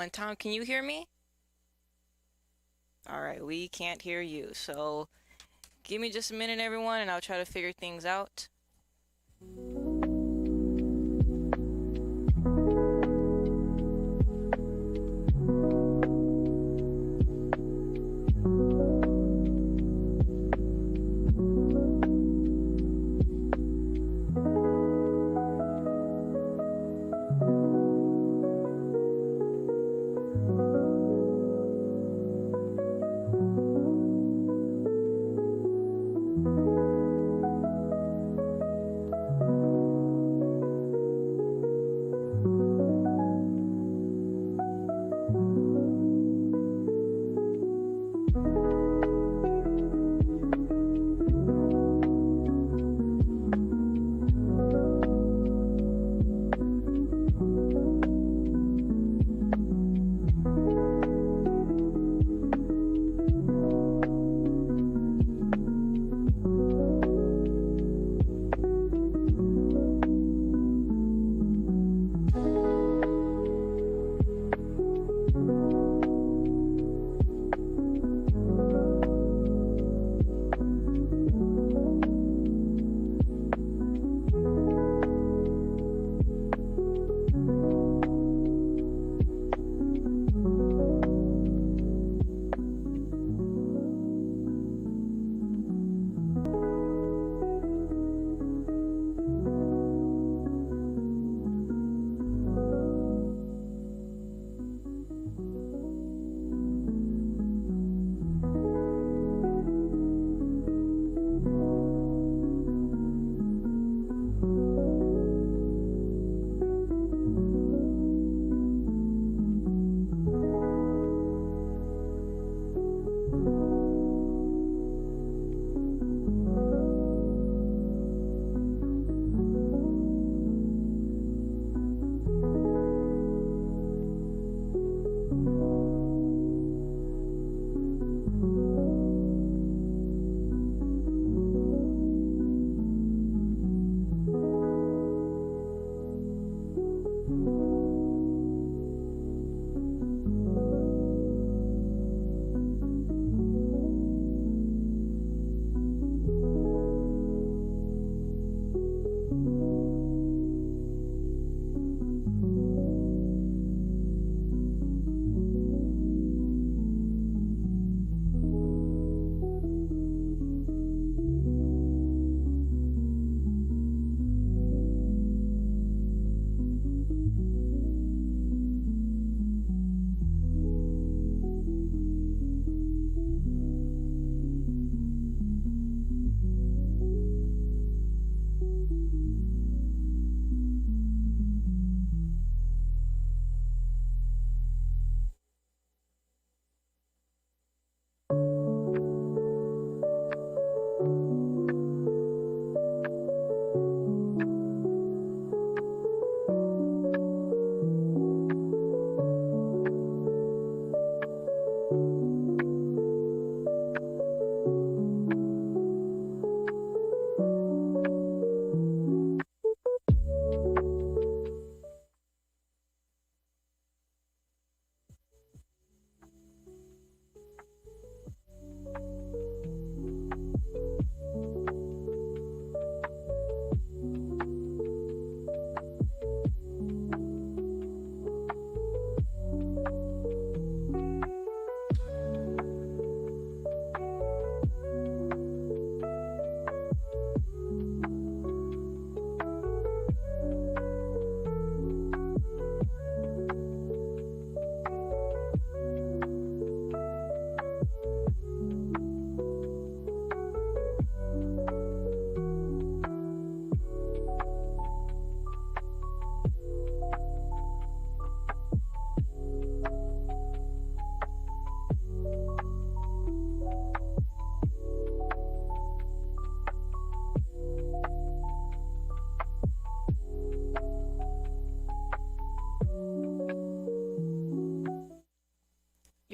on. Tom, can you hear me? All right, we can't hear you. So give me just a minute, everyone, and I'll try to figure things out.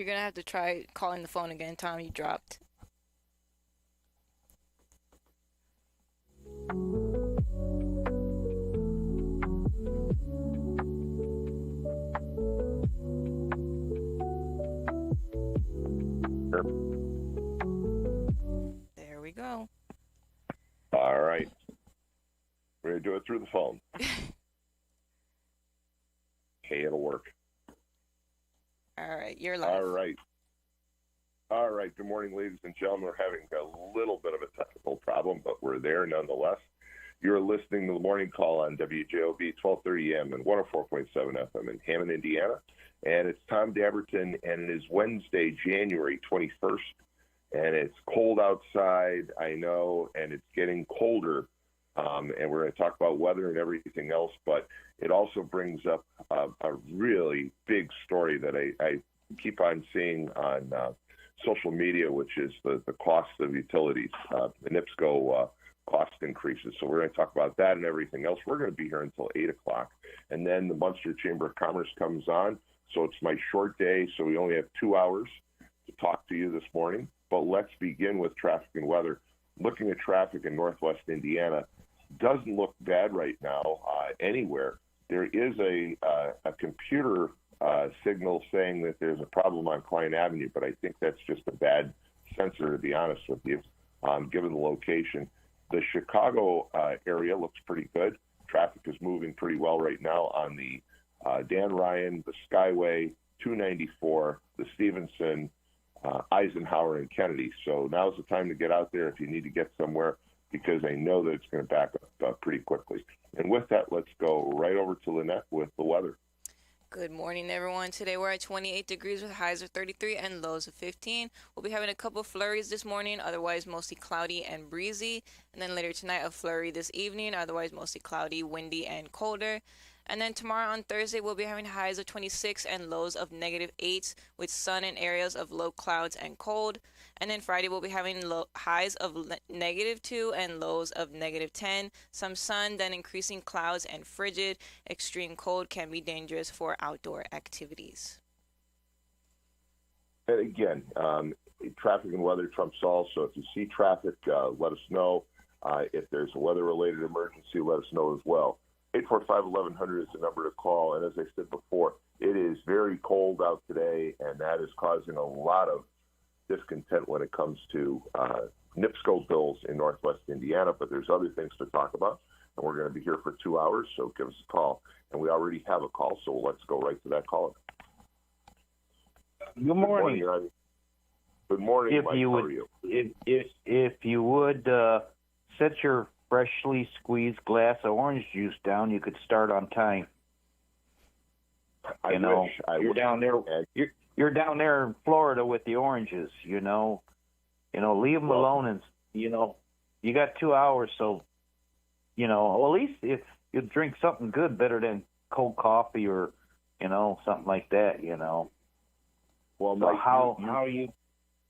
You're gonna have to try calling the phone again, Tom. You dropped. There we go. All right. We're going to do it through the phone. Okay, it'll work. All right, you're live. All right. All right. Good morning, ladies and gentlemen. We're having a little bit of a technical problem, but we're there nonetheless. You're listening to the morning call on WJOB 1230 AM and 104.7 FM in Hammond, Indiana. And it's Tom Dabertin, and it is Wednesday, January 21st. And it's cold outside, I know, and it's getting colder. And we're going to talk about weather and everything else, but it also brings up a really big story that I keep on seeing on social media, which is the cost of utilities, the NIPSCO cost increases. So we're going to talk about that and everything else. We're going to be here until 8 o'clock. And then the Munster Chamber of Commerce comes on. So it's my short day, so we only have 2 hours to talk to you this morning. But let's begin with traffic and weather. Looking at traffic in northwest Indiana, doesn't look bad right now anywhere. There is a computer signal saying that there's a problem on Klein Avenue, but I think that's just a bad sensor, to be honest with you, given the location. The Chicago area looks pretty good. Traffic is moving pretty well right now on the Dan Ryan, the Skyway, 294, the Stevenson, Eisenhower, and Kennedy. So now's the time to get out there if you need to get somewhere, because I know that it's going to back up pretty quickly. And with that, let's go right over to Lynette with the weather. Good morning, everyone. Today we're at 28 degrees with highs of 33 and lows of 15. We'll be having a couple of flurries this morning, otherwise mostly cloudy and breezy. And then later tonight, a flurry this evening, otherwise mostly cloudy, windy, and colder. And then tomorrow on Thursday, we'll be having highs of 26 and lows of -8 with sun in areas of low clouds and cold. And then Friday, we'll be having highs of -2 and lows of -10. Some sun, then increasing clouds and frigid. Extreme cold can be dangerous for outdoor activities. And again, traffic and weather trumps all. So if you see traffic, let us know. If there's a weather-related emergency, let us know as well. 845-1100 is the number to call. And as I said before, it is very cold out today, and that is causing a lot of discontent when it comes to NIPSCO bills in northwest Indiana. But there's other things to talk about, and we're going to be here for 2 hours, so give us a call. And we already have a call, so let's go right to that caller. Good morning. Good morning, if Mike. you How would, are you? If you would set your freshly squeezed glass of orange juice down, you could start on time. I wish. You're down there. You're down there in Florida with the oranges. Leave them alone, and you got 2 hours. So, at least if you drink something good, better than cold coffee or something like that. Well, so Mike, how are you? You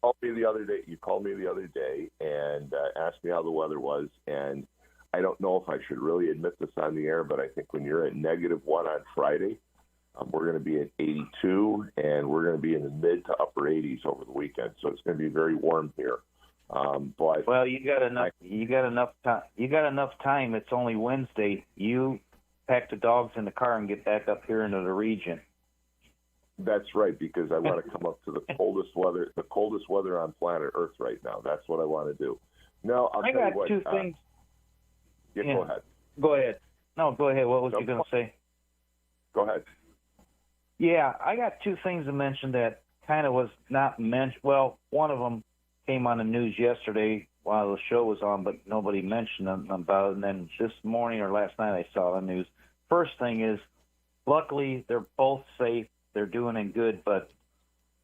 called me the other day and asked me how the weather was, and I don't know if I should really admit this on the air, but I think when you're at -1 on Friday, we're going to be at 82, and we're going to be in the mid to upper 80s over the weekend. So it's going to be very warm here. But you got enough. You got enough time. You got enough time. It's only Wednesday. You pack the dogs in the car and get back up here into the region. That's right, because I want to come up to the coldest weather on planet Earth right now. That's what I want to do. No, I got two things. Go ahead. Go ahead. No, go ahead. What was you going to say? Go ahead. Yeah, I got two things to mention that kind of was not mentioned. Well, one of them came on the news yesterday while the show was on, but nobody mentioned them about it. And then this morning or last night I saw the news. First thing is, luckily, they're both safe. They're doing it good, but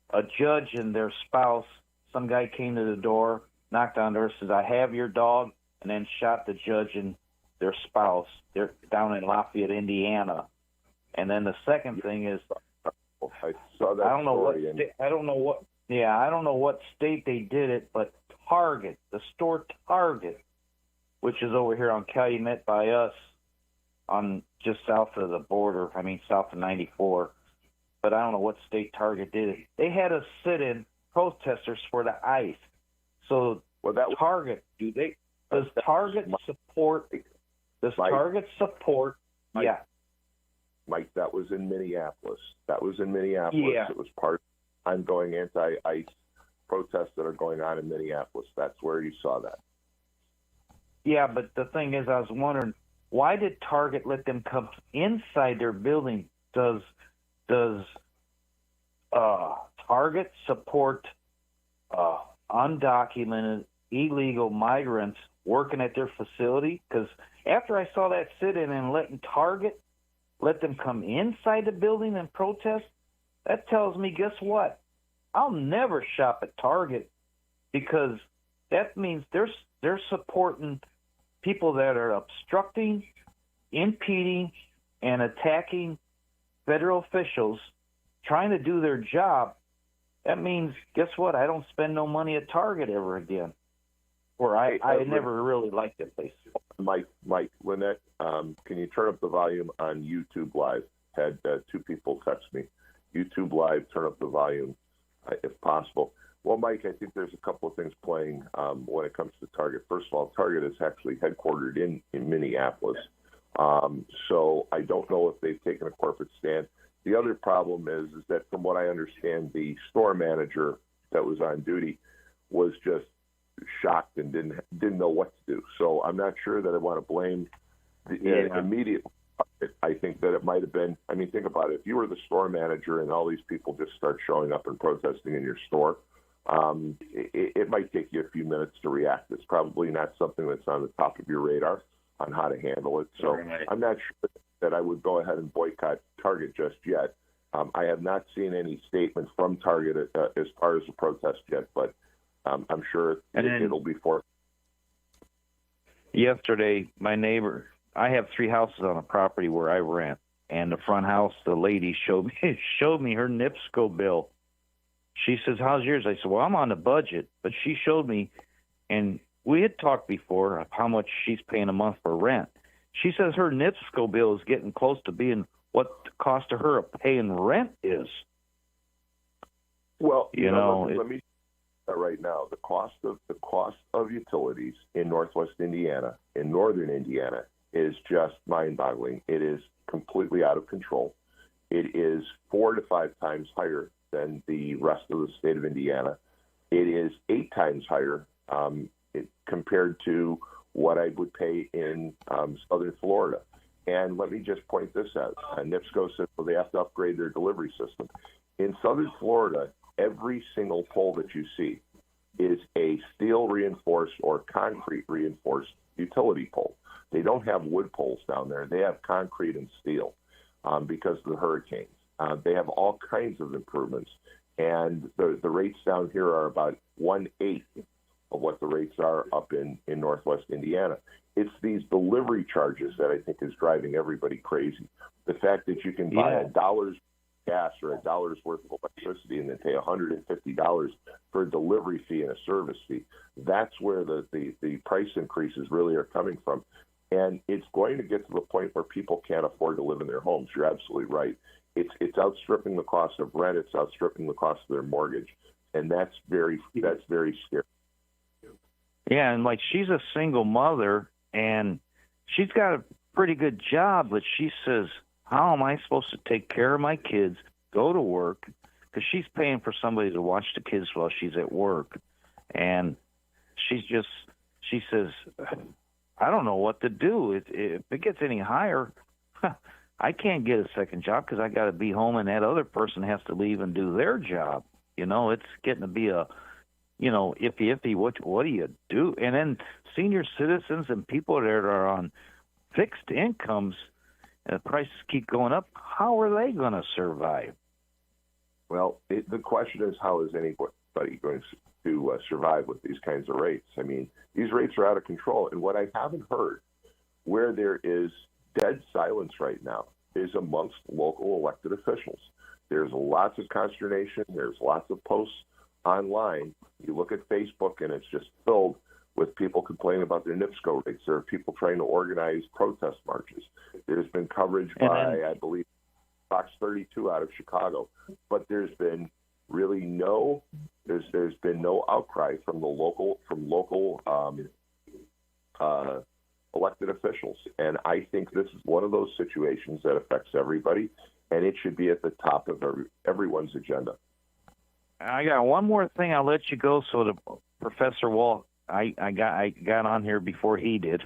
a judge and their spouse, some guy came to the door, knocked on the door, says, "I have your dog," and then shot the judge and their spouse. They're down in Lafayette, Indiana. And then the second thing is, I saw that. I don't know what state they did it, but Target, the store Target, which is over here on Calumet by us, on just south of the border. South of 94. But I don't know what state Target did it. They had us sit-in protesters for the ICE. So Target, does Target support? Does Target support? Yeah. Mike, that was in Minneapolis. Yeah. It was part of ongoing anti-ICE protests that are going on in Minneapolis. That's where you saw that. Yeah, but the thing is, I was wondering, why did Target let them come inside their building? Does Target support undocumented illegal migrants working at their facility? Because after I saw that sit-in and letting Target let them come inside the building and protest, that tells me, guess what? I'll never shop at Target, because that means they're supporting people that are obstructing, impeding, and attacking federal officials trying to do their job. That means, guess what? I don't spend no money at Target ever again. Or I never really liked that place. Mike, Lynette, can you turn up the volume on YouTube Live? Had two people text me. YouTube Live, turn up the volume if possible. Well, Mike, I think there's a couple of things playing when it comes to Target. First of all, Target is actually headquartered in Minneapolis. So I don't know if they've taken a corporate stand. The other problem is that from what I understand, the store manager that was on duty was just shocked and didn't know what to do. So I'm not sure that I want to blame the immediate. I think that it might have been, I mean, think about it. If you were the store manager and all these people just start showing up and protesting in your store, it might take you a few minutes to react. It's probably not something that's on the top of your radar on how to handle it. So right. I'm not sure that I would go ahead and boycott Target just yet. I have not seen any statement from Target as far as the protest yet, but I'm sure it'll be forth. Yesterday, my neighbor, I have 3 houses on a property where I rent, and the front house, the lady showed me her NIPSCO bill. She says, "How's yours?" I said, "Well, I'm on a budget," but she showed me, and we had talked before of how much she's paying a month for rent. She says her NIPSCO bill is getting close to being what the cost of her of paying rent is. Well, you know, let me right now, the cost of utilities in Northwest Indiana, in Northern Indiana, is just mind-boggling. It is completely out of control. It is 4 to 5 times higher than the rest of the state of Indiana. It is 8 times higher compared to what I would pay in southern Florida. And let me just point this out. NIPSCO says they have to upgrade their delivery system. In southern Florida, every single pole that you see is a steel reinforced or concrete reinforced utility pole. They don't have wood poles down there. They have concrete and steel because of the hurricanes. They have all kinds of improvements. And the rates down here are about 1/8 of what the rates are up in Northwest Indiana. It's these delivery charges that I think is driving everybody crazy. The fact that you can buy $1 gas or $1 worth of electricity and then pay $150 for a delivery fee and a service fee, that's where the price increases really are coming from. And it's going to get to the point where people can't afford to live in their homes. You're absolutely right. It's outstripping the cost of rent. It's outstripping the cost of their mortgage. And that's very scary. Yeah, and like she's a single mother, and she's got a pretty good job, but she says, how am I supposed to take care of my kids, go to work, because she's paying for somebody to watch the kids while she's at work. And she says, I don't know what to do. If it gets any higher, I can't get a second job because I got to be home, and that other person has to leave and do their job. You know, it's getting to be a, iffy. What do you do? And then senior citizens and people that are on fixed incomes, and prices keep going up. How are they going to survive? Well, the question is, how is anybody going to survive with these kinds of rates? I mean, these rates are out of control. And what I haven't heard, where there is dead silence right now, is amongst local elected officials. There's lots of consternation. There's lots of posts online. You look at Facebook, and it's just filled with people complaining about their NIPSCO rates. There are people trying to organize protest marches. There's been coverage by, I believe, Fox 32 out of Chicago, but there's been really there's been no outcry from local elected officials. And I think this is one of those situations that affects everybody, and it should be at the top of everyone's agenda. I got one more thing. I'll let you go. So the Professor Walt, I got on here before he did,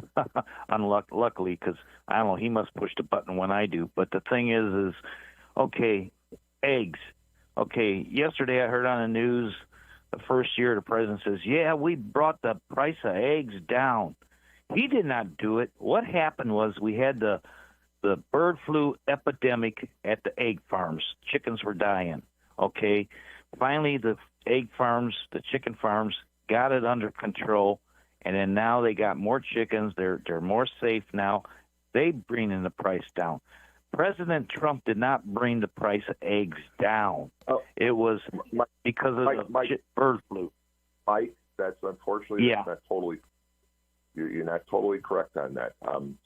luckily, because I don't know, he must push the button when I do. But the thing is okay, eggs. Okay, yesterday I heard on the news the first year the president says, yeah, we brought the price of eggs down. He did not do it. What happened was we had the bird flu epidemic at the egg farms. Chickens were dying. Okay, finally the egg farms, the chicken farms, got it under control, and then now they got more chickens. They're more safe now. They bringing the price down. President Trump did not bring the price of eggs down. Oh, it was because of the bird flu. Mike, that's unfortunately yeah. That's not totally. You're not totally correct on that.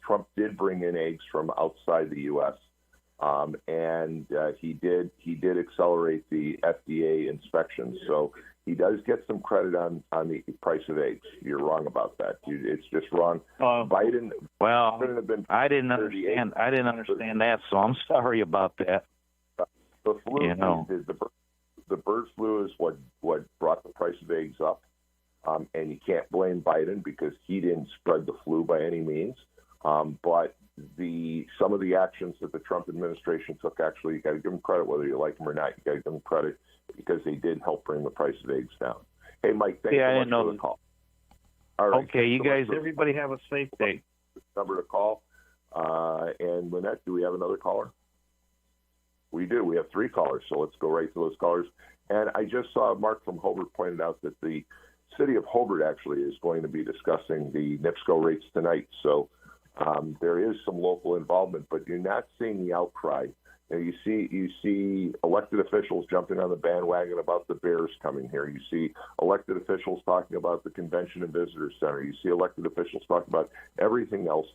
Trump did bring in eggs from outside the U.S. And he did accelerate the FDA inspections. So he does get some credit on the price of eggs. You're wrong about that. It's just wrong. Biden. Well, couldn't have been I didn't understand. I didn't understand that. So I'm sorry about that. The flu, you know. the bird flu is what brought the price of eggs up. And you can't blame Biden because he didn't spread the flu by any means. But some of the actions that the Trump administration took, actually, you got to give them credit, whether you like them or not. You got to give them credit because they did help bring the price of eggs down. Hey, Mike, thanks so much for the call. All right. Okay, you guys, everybody have a safe day. Number to call. And Lynette, do we have another caller? We do. We have 3 callers, so let's go right to those callers. And I just saw Mark from Hobart pointed out that the city of Hobart actually is going to be discussing the NIPSCO rates tonight. So there is some local involvement, but you're not seeing the outcry. You see elected officials jumping on the bandwagon about the Bears coming here. You see elected officials talking about the Convention and Visitor Center. You see elected officials talking about everything else.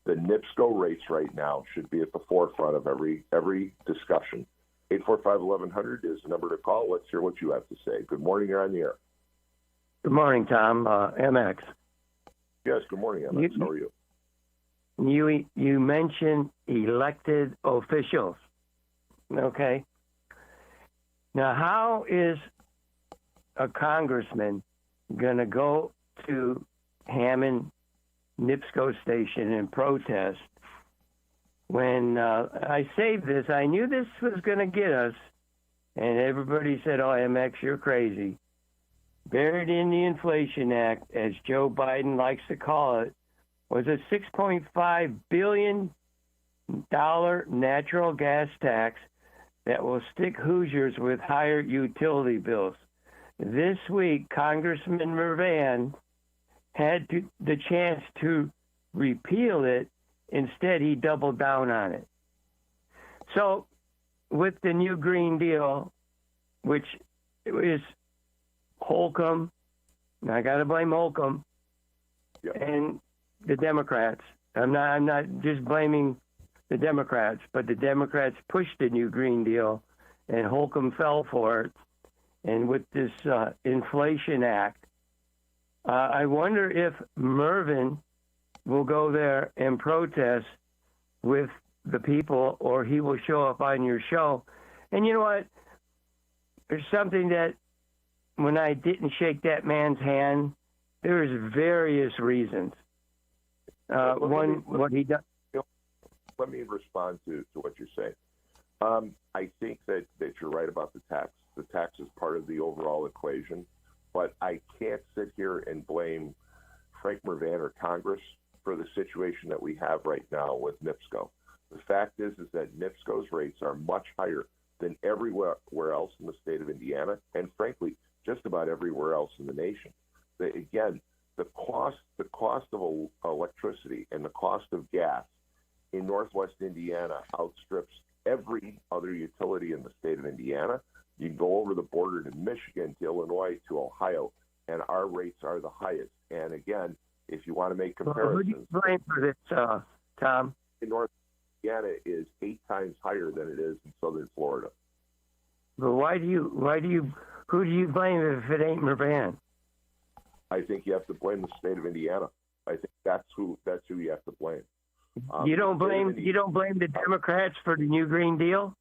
The NIPSCO rates right now should be at the forefront of every discussion. 845-1100 is the number to call. Let's hear what you have to say. Good morning. You're on the air. Good morning, Tom. MX. Yes, good morning, MX. How are you? You mentioned elected officials. Okay. Now, how is a congressman going to go to Hammond NIPSCO station and protest when I saved this? I knew this was going to get us, and everybody said, oh, MX, you're crazy. Buried in the Inflation Act, as Joe Biden likes to call it, was a $6.5 billion natural gas tax that will stick Hoosiers with higher utility bills. This week, Congressman Mervan had the chance to repeal it. Instead, he doubled down on it. So with the new Green Deal, which is Holcomb, and I got to blame Holcomb, yep, and the Democrats. I'm not just blaming the Democrats, but the Democrats pushed the new Green Deal, and Holcomb fell for it. And with this Inflation Act, I wonder if Mervyn will go there and protest with the people, or he will show up on your show. And you know what? There's something that when I didn't shake that man's hand, there's various reasons. What he does. Let me respond to what you're saying. I think that you're right about the tax. The tax is part of the overall equation, but I can't sit here and blame Frank Mervan or Congress for the situation that we have right now with NIPSCO. The fact is that NIPSCO's rates are much higher than everywhere else in the state of Indiana, and frankly, just about everywhere else in the nation. Again, the cost of electricity and the cost of gas in Northwest Indiana outstrips every other utility in the state of Indiana. You can go over the border to Michigan, to Illinois, to Ohio, and our rates are the highest. And again, if you want to make comparisons, who do you blame for this, Tom? In North Indiana is 8 times higher than it is in southern Florida. But who do you blame if it ain't Mervan? I think you have to blame the state of Indiana. I think that's who you have to blame. You don't blame the Democrats for the new Green Deal?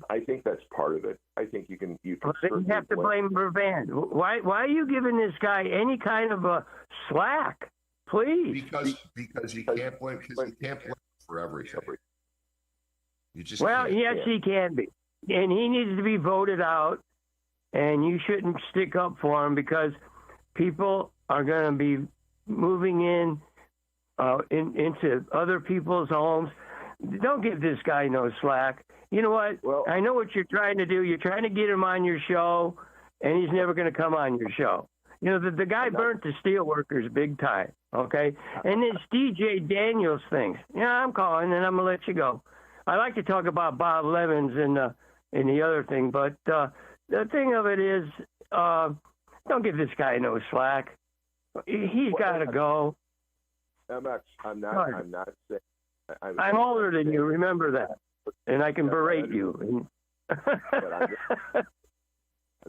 I think that's part of it. I think you can Well, then you have to blame Vervan. Why are you giving this guy any kind of a slack? Please. Because you can't blame for everything. You just Well, can't. yes, he can be, and he needs to be voted out. And you shouldn't stick up for him because people are going to be moving into other people's homes. Don't give this guy no slack. You know what? Well, I know what you're trying to do. You're trying to get him on your show, and he's never going to come on your show. You know, the guy burnt the steelworkers big time, okay? And this DJ Daniels thing. Yeah, I'm calling, and I'm going to let you go. I like to talk about Bob Levens and the other thing, but the thing of it is, don't give this guy no slack. He's got to go. MX, I'm not saying. I'm older than you. Remember that, and I can berate you. But on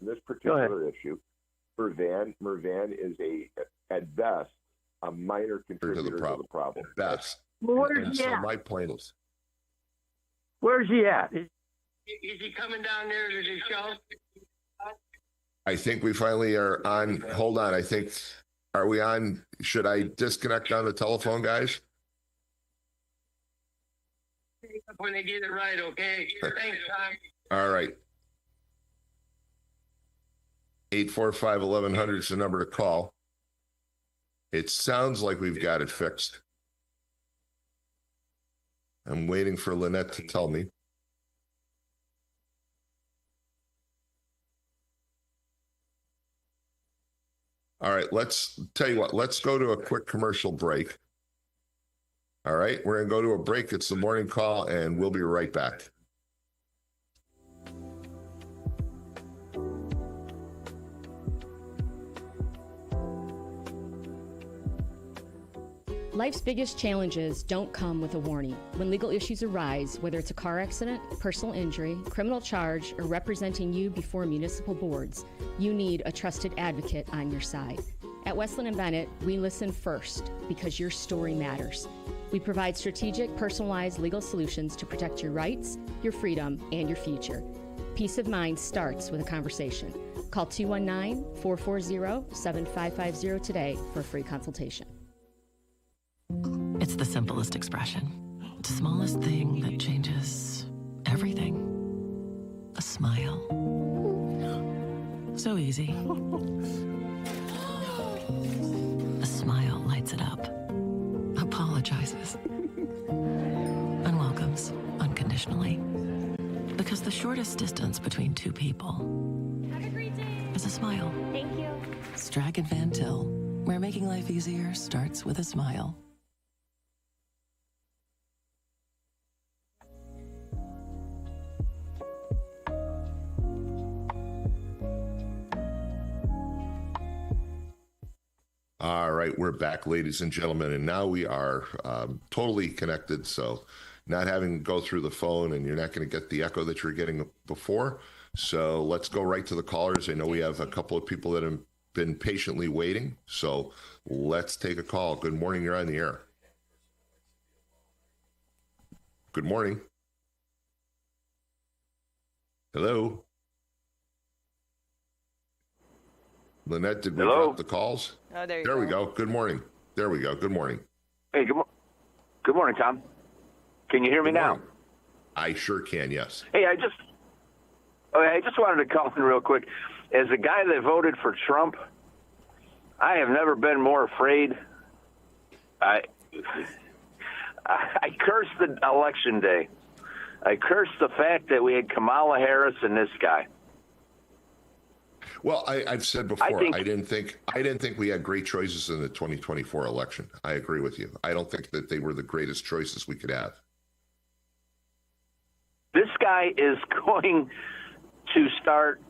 this particular issue, Mervan is at best a minor contributor to the problem. At best. Well, where's he so at? my point is, where's he at? Is he coming down there to the show? I think we finally are on. Hold on. Are we on? Should I disconnect on the telephone, guys? When they get it right, okay? Thanks, Tom. All right. 845-1100 is the number to call. It sounds like we've got it fixed. I'm waiting for Lynette to tell me. All right, let's tell you what, let's go to a quick commercial break. All right, we're going to go to a break. It's the morning call, and we'll be right back. Life's biggest challenges don't come with a warning. When legal issues arise, whether it's a car accident, personal injury, criminal charge, or representing you before municipal boards, you need a trusted advocate on your side. At Westland & Bennett, we listen first because your story matters. We provide strategic, personalized legal solutions to protect your rights, your freedom, and your future. Peace of mind starts with a conversation. Call 219-440-7550 today for a free consultation. It's the simplest expression. The smallest thing that changes everything. A smile. So easy. A smile lights it up. Apologizes. And welcomes unconditionally. Because the shortest distance between two people is a smile. Thank you. Strachan Van Til, where making life easier starts with a smile. All right, we're back, ladies and gentlemen, and now we are totally connected. So, not having to go through the phone, and you're not going to get the echo that you were getting before. So, let's go right to the callers. I know we have a couple of people that have been patiently waiting. So, let's take a call. Good morning. You're on the air. Good morning. Hello. Lynette, did we drop the calls? Oh, there we go. Good morning. There we go. Good morning. Hey, good morning, Tom. Can you hear me now? I sure can, yes. Hey, I just wanted to call in real quick. As a guy that voted for Trump, I have never been more afraid. I cursed the election day. I cursed the fact that we had Kamala Harris and this guy. Well, I've said before, I didn't think we had great choices in the 2024 election. I agree with you. I don't think that they were the greatest choices we could have. This guy is going to start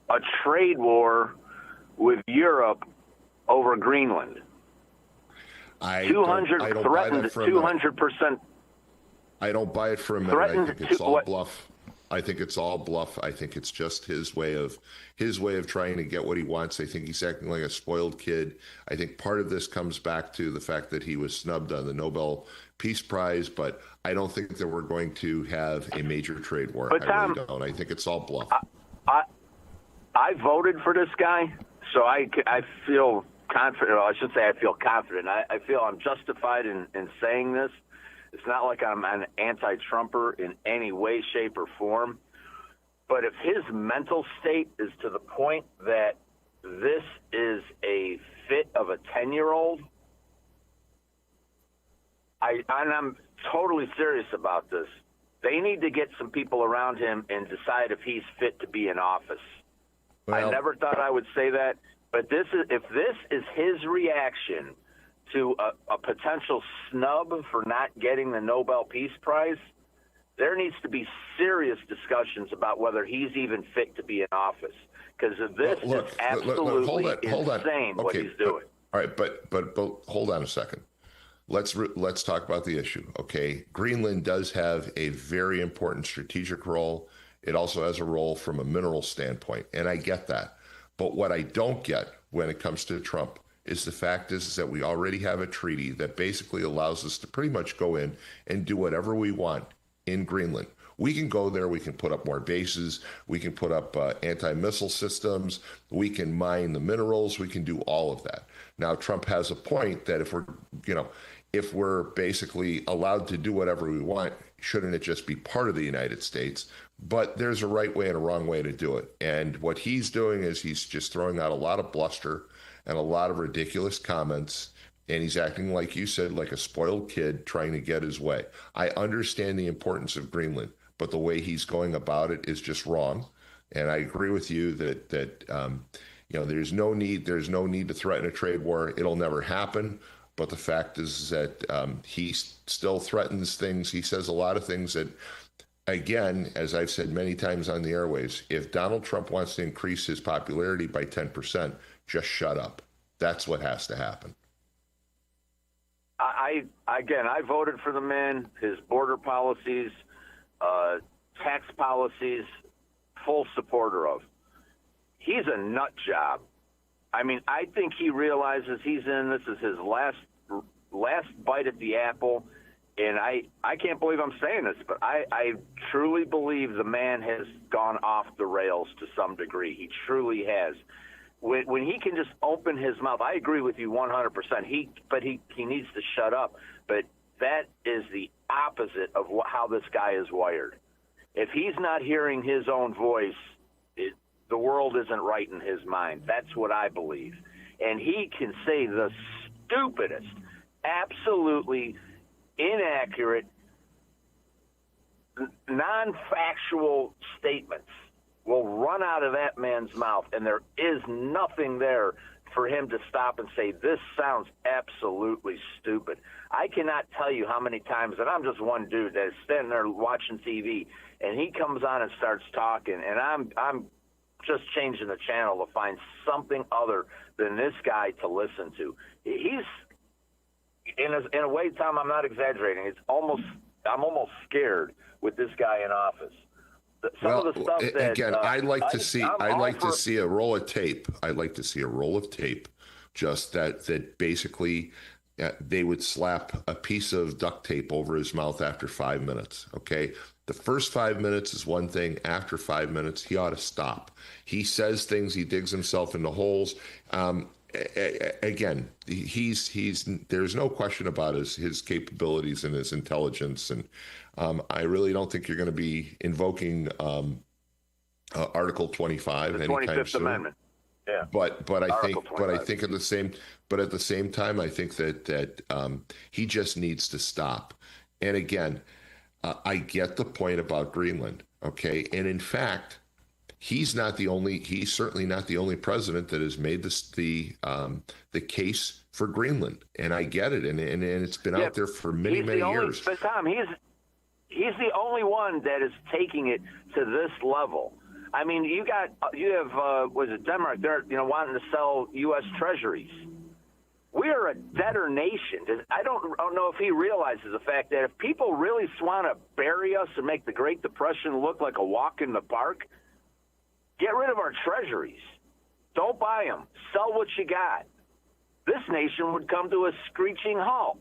a trade war with Europe over Greenland. 200 threatened 200%. I don't buy it for a minute. I think it's all bluff. I think it's all bluff. I think it's just his way of trying to get what he wants. I think he's acting like a spoiled kid. I think part of this comes back to the fact that he was snubbed on the Nobel Peace Prize, but I don't think that we're going to have a major trade war. But Tom, I really don't. I think it's all bluff. I voted for this guy, so I feel confident. Well, I should say I feel confident. I feel I'm justified in saying this. It's not like I'm an anti-Trumper in any way, shape, or form. But if his mental state is to the point that this is a fit of a 10-year-old, and I'm totally serious about this, they need to get some people around him and decide if he's fit to be in office. Well, I never thought I would say that, but if this is his reaction to a potential snub for not getting the Nobel Peace Prize, there needs to be serious discussions about whether he's even fit to be in office. Because this is absolutely insane what he's doing. All right, but hold on a second. Let's talk about the issue, okay? Greenland does have a very important strategic role. It also has a role from a mineral standpoint, and I get that. But what I don't get when it comes to Trump is the fact is that we already have a treaty that basically allows us to pretty much go in and do whatever we want in Greenland. We can go there, we can put up more bases, we can put up anti-missile systems, we can mine the minerals, we can do all of that. Now, Trump has a point that if we're basically allowed to do whatever we want, shouldn't it just be part of the United States? But there's a right way and a wrong way to do it. And what he's doing is he's just throwing out a lot of bluster and a lot of ridiculous comments, and he's acting, like you said, like a spoiled kid trying to get his way. I understand the importance of Greenland, but the way he's going about it is just wrong. And I agree with you that there's no need to threaten a trade war. It'll never happen. But the fact is that he still threatens things. He says a lot of things that, again, as I've said many times on the airways, if Donald Trump wants to increase his popularity by 10%, just shut up. That's what has to happen. I voted for the man, his border policies, tax policies, full supporter of. He's a nut job. I mean, I think he realizes this is his last bite at the apple, and I can't believe I'm saying this, but I truly believe the man has gone off the rails to some degree. He truly has. When he can just open his mouth, I agree with you 100%. But he needs to shut up. But that is the opposite of how this guy is wired. If he's not hearing his own voice, the world isn't right in his mind. That's what I believe. And he can say the stupidest, absolutely inaccurate, non-factual statements will run out of that man's mouth, and there is nothing there for him to stop and say, this sounds absolutely stupid. I cannot tell you how many times, and I'm just one dude that is standing there watching TV, and he comes on and starts talking, and I'm just changing the channel to find something other than this guy to listen to. He's, in a way, Tom, I'm not exaggerating. I'm almost scared with this guy in office. I'd like to see a roll of tape. I'd like to see a roll of tape, just that basically they would slap a piece of duct tape over his mouth after 5 minutes. Okay, the first 5 minutes is one thing. After 5 minutes, he ought to stop. He says things. He digs himself into holes. Again, there's no question about his capabilities and his intelligence, and I really don't think you're going to be invoking Article 25 anytime soon. Amendment. Yeah. But I think at the same time, I think that he just needs to stop. And again, I get the point about Greenland. Okay, and in fact, he's certainly not the only president that has made the case for Greenland, and I get it, and it's been out there for many years. But Tom, he's the only one that is taking it to this level. I mean, you have was it Denmark? They're wanting to sell U.S. treasuries. We are a debtor nation. I don't know if he realizes the fact that if people really want to bury us and make the Great Depression look like a walk in the park, get rid of our treasuries. Don't buy them. Sell what you got. This nation would come to a screeching halt.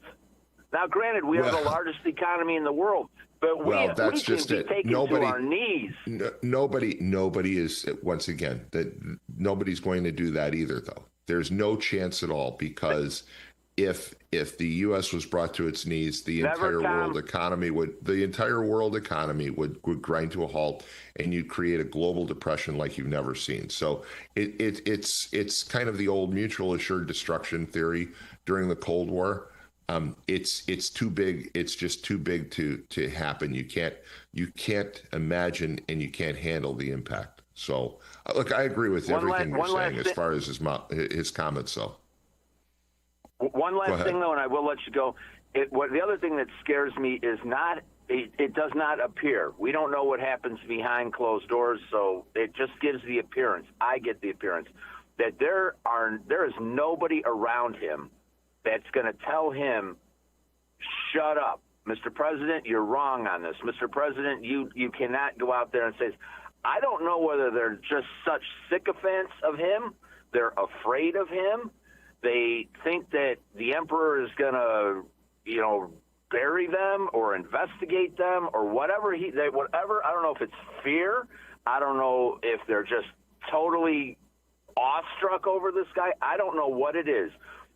Now, granted, we are the largest economy in the world, but we that's can just be it. taken to our knees. Nobody is, once again, that nobody's going to do that either, though. There's no chance at all, because if the U.S. was brought to its knees, the entire world economy would grind to a halt, and you'd create a global depression like you've never seen. So it's kind of the old mutual assured destruction theory during the Cold War. It's too big. It's just too big to happen. You can't imagine, and you can't handle the impact. So look, I agree with everything you're saying as far as his comments. So one last thing, though, and I will let you go. The other thing that scares me is it does not appear. We don't know what happens behind closed doors, so it just gives the appearance. I get the appearance that there is nobody around him that's going to tell him, shut up, Mr. President, you're wrong on this. Mr. President, you cannot go out there and say, I don't know whether they're just such sycophants of him, they're afraid of him, they think that the emperor is going to, bury them or investigate them or whatever. Whatever. I don't know if it's fear. I don't know if they're just totally awestruck over this guy. I don't know what it is.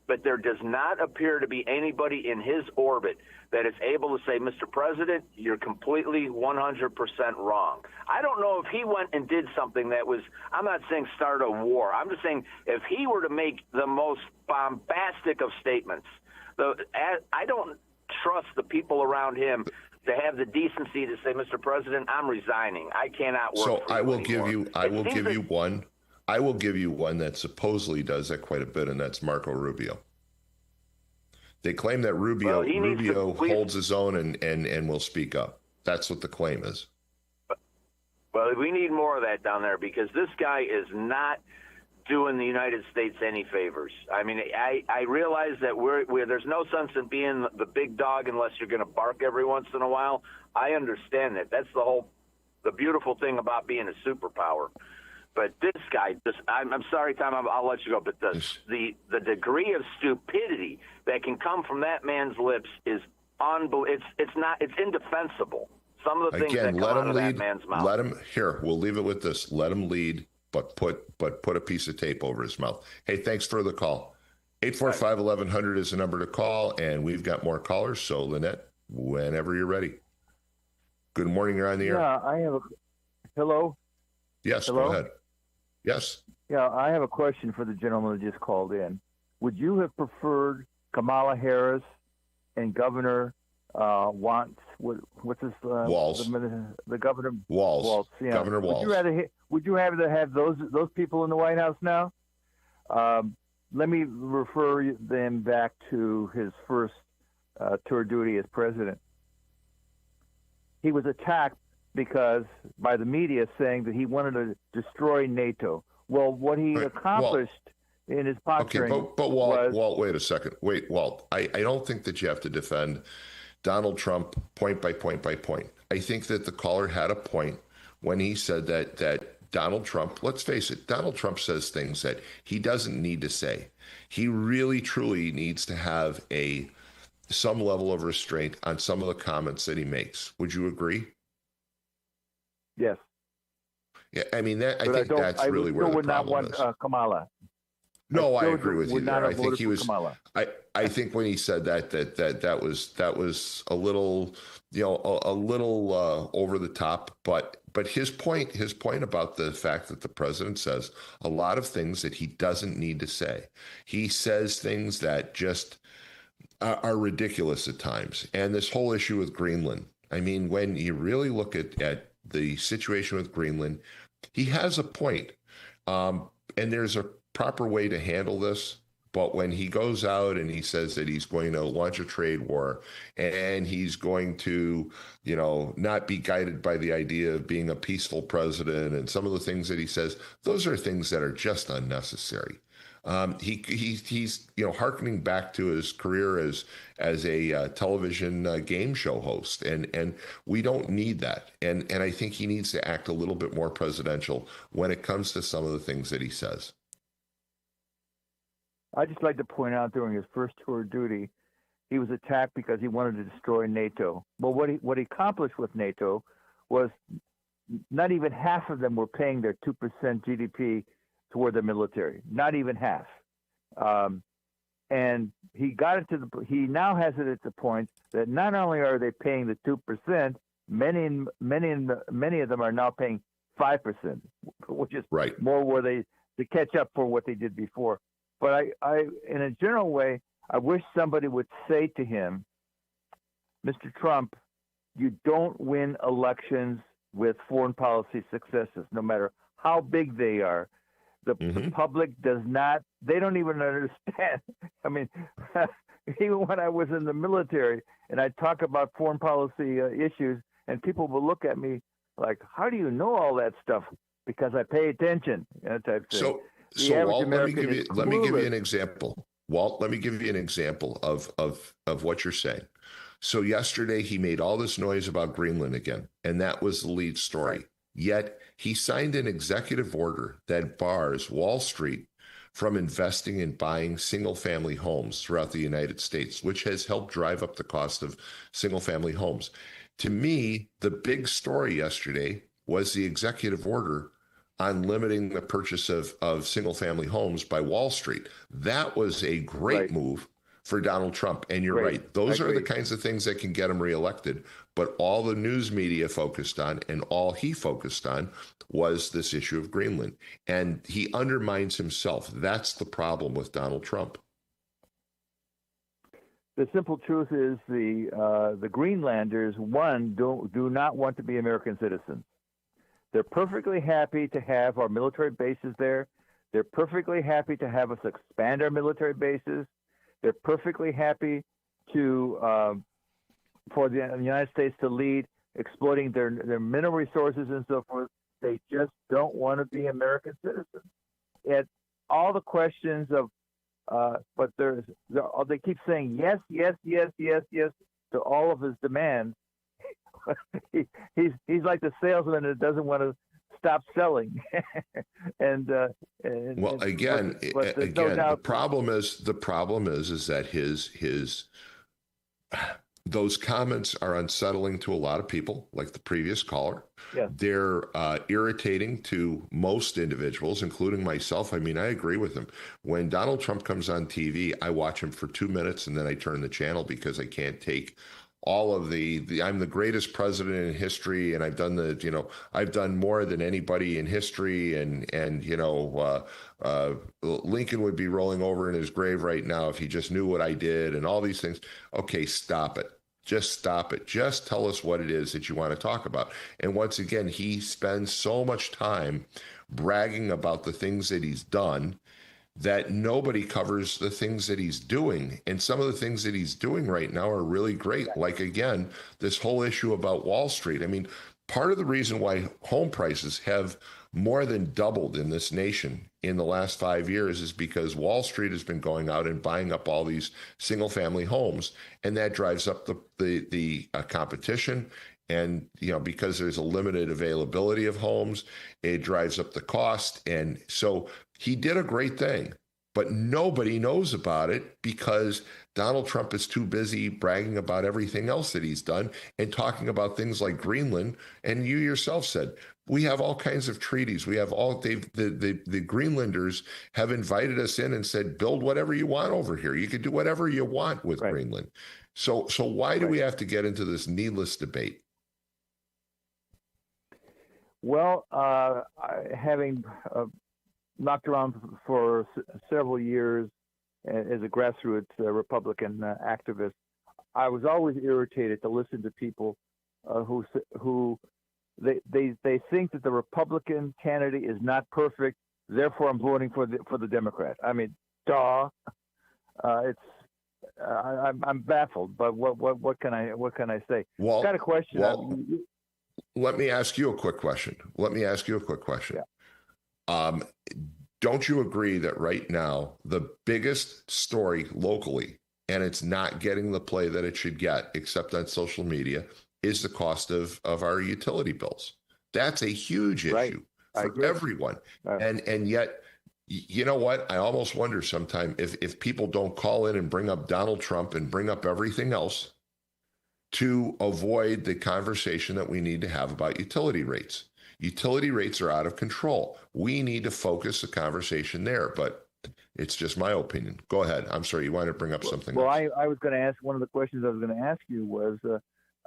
But there does not appear to be anybody in his orbit that is able to say, Mr. President, you're completely 100% wrong. I don't know if he went and did something that was, I'm not saying start a war. I'm just saying if he were to make the most bombastic of statements, I don't trust the people around him to have the decency to say, Mr. President, I'm resigning. I cannot work. So I will give you one. I will give you one that supposedly does that quite a bit, and that's Marco Rubio. They claim that Rubio holds his own and will speak up. That's what the claim is. Well, we need more of that down there, because this guy is not doing the United States any favors. I mean, I realize that there's no sense in being the big dog unless you're going to bark every once in a while. I understand that. That's the beautiful thing about being a superpower. But this guy, I'm sorry, Tom, I'll let you go, but the degree of stupidity that can come from that man's lips is unbelievable. It's indefensible. Some of the things that come out of that man's mouth. We'll leave it with this. Let him lead, but put a piece of tape over his mouth. Hey, thanks for the call. 845-1100 is the number to call, and we've got more callers. So, Lynette, whenever you're ready. Good morning. You're on the air. Yeah, I have hello? Yes, hello? Go ahead. Yes. Yeah, I have a question for the gentleman that just called in. Would you have preferred Kamala Harris and Governor what's his Walz? The governor Walz. Yeah. Governor Walz. Would you rather have those people in the White House now? Let me refer them back to his first tour of duty as president. He was attacked by the media, saying that he wanted to destroy NATO. Well, what he accomplished in his posturing but Walt, wait a second. Wait, Walt, I don't think that you have to defend Donald Trump point by point by point. I think that the caller had a point when he said that Donald Trump, let's face it, Donald Trump says things that he doesn't need to say. He really, truly needs to have some level of restraint on some of the comments that he makes. Would you agree? Yes. Yeah, I mean, I think that's really where the problem is. Kamala. No, I agree with you there. I think he was. Kamala. I think when he said that was a little, a little over the top. But his point about the fact that the president says a lot of things that he doesn't need to say. He says things that just are ridiculous at times. And this whole issue with Greenland. I mean, when you really look at the situation with Greenland, he has a point. And there's a proper way to handle this. But when he goes out and he says that he's going to launch a trade war and he's going to, not be guided by the idea of being a peaceful president, and some of the things that he says, those are things that are just unnecessary. He's hearkening back to his career as a television game show host, and we don't need that. And I think he needs to act a little bit more presidential when it comes to some of the things that he says. I'd just like to point out during his first tour of duty, he was attacked because he wanted to destroy NATO. Well, what he accomplished with NATO was not even half of them were paying their 2% GDP toward the military. Not even half. And he got it to he now has it at the point that not only are they paying the 2%, many of them are now paying 5%, which is right. more where to catch up for what they did before. But I, in a general way, I wish somebody would say to him, Mr. Trump, you don't win elections with foreign policy successes, no matter how big they are. The public does not, they don't even understand. I mean, even when I was in the military and I talk about foreign policy issues, and people will look at me like, how do you know all that stuff? Because I pay attention, type thing. So Walt, let me give you an example. Walt, let me give you an example of what you're saying. So yesterday he made all this noise about Greenland again, and that was the lead story. Right. Yet he signed an executive order that bars Wall Street from investing in buying single-family homes throughout the United States, which has helped drive up the cost of single-family homes. To me, the big story yesterday was the executive order on limiting the purchase of single-family homes by Wall Street. That was a great move for Donald Trump. And you're right. Those are the kinds of things that can get him reelected. But all the news media focused on and all he focused on was this issue of Greenland. And he undermines himself. That's the problem with Donald Trump. The simple truth is the Greenlanders, do not want to be American citizens. They're perfectly happy to have our military bases there. They're perfectly happy to have us expand our military bases. They're perfectly happy to for the United States to lead exploiting their mineral resources and so forth. They just don't want to be American citizens. And all the questions of, but they keep saying yes, yes, yes, yes, yes to all of his demands. He's like the salesman that doesn't want to stop selling. Well, again, the problem is that his those comments are unsettling to a lot of people, like the previous caller. Yeah. They're irritating to most individuals, including myself. I mean, I agree with him. When Donald Trump comes on TV, I watch him for 2 minutes and then I turn the channel because I can't take all of the I'm the greatest president in history, and I've done more than anybody in history, and Lincoln would be rolling over in his grave right now if he just knew what I did, and all these things. Okay, stop it. Just stop it. Just tell us what it is that you want to talk about. And once again, he spends so much time bragging about the things that he's done that nobody covers the things that he's doing. And some of the things that he's doing right now are really great. Like, again, this whole issue about Wall Street. I mean, part of the reason why home prices have more than doubled in this nation in the last 5 years is because Wall Street has been going out and buying up all these single-family homes, and that drives up the competition. And, because there's a limited availability of homes, it drives up the cost. And so he did a great thing, but nobody knows about it because Donald Trump is too busy bragging about everything else that he's done and talking about things like Greenland. And you yourself said, we have all kinds of treaties. We have the Greenlanders have invited us in and said, build whatever you want over here. You can do whatever you want with Greenland. So why do we have to get into this needless debate? Well, having knocked around for several years as a grassroots Republican activist, I was always irritated to listen to people who they think that the Republican candidate is not perfect, therefore I'm voting for the Democrat. I mean, duh. I'm baffled. But what can I say? Well, got a question. Let me ask you a quick question. Yeah. don't you agree that right now the biggest story locally, and it's not getting the play that it should get, except on social media, is the cost of our utility bills? That's a huge Right. issue I for agree. everyone. And yet, you know what? I almost wonder sometimes if people don't call in and bring up Donald Trump and bring up everything else to avoid the conversation that we need to have about utility rates. Utility rates are out of control. We need to focus the conversation there, but it's just my opinion. Go ahead. I'm sorry, you wanted to bring up something else. I was going to ask, one of the questions I was going to ask you was,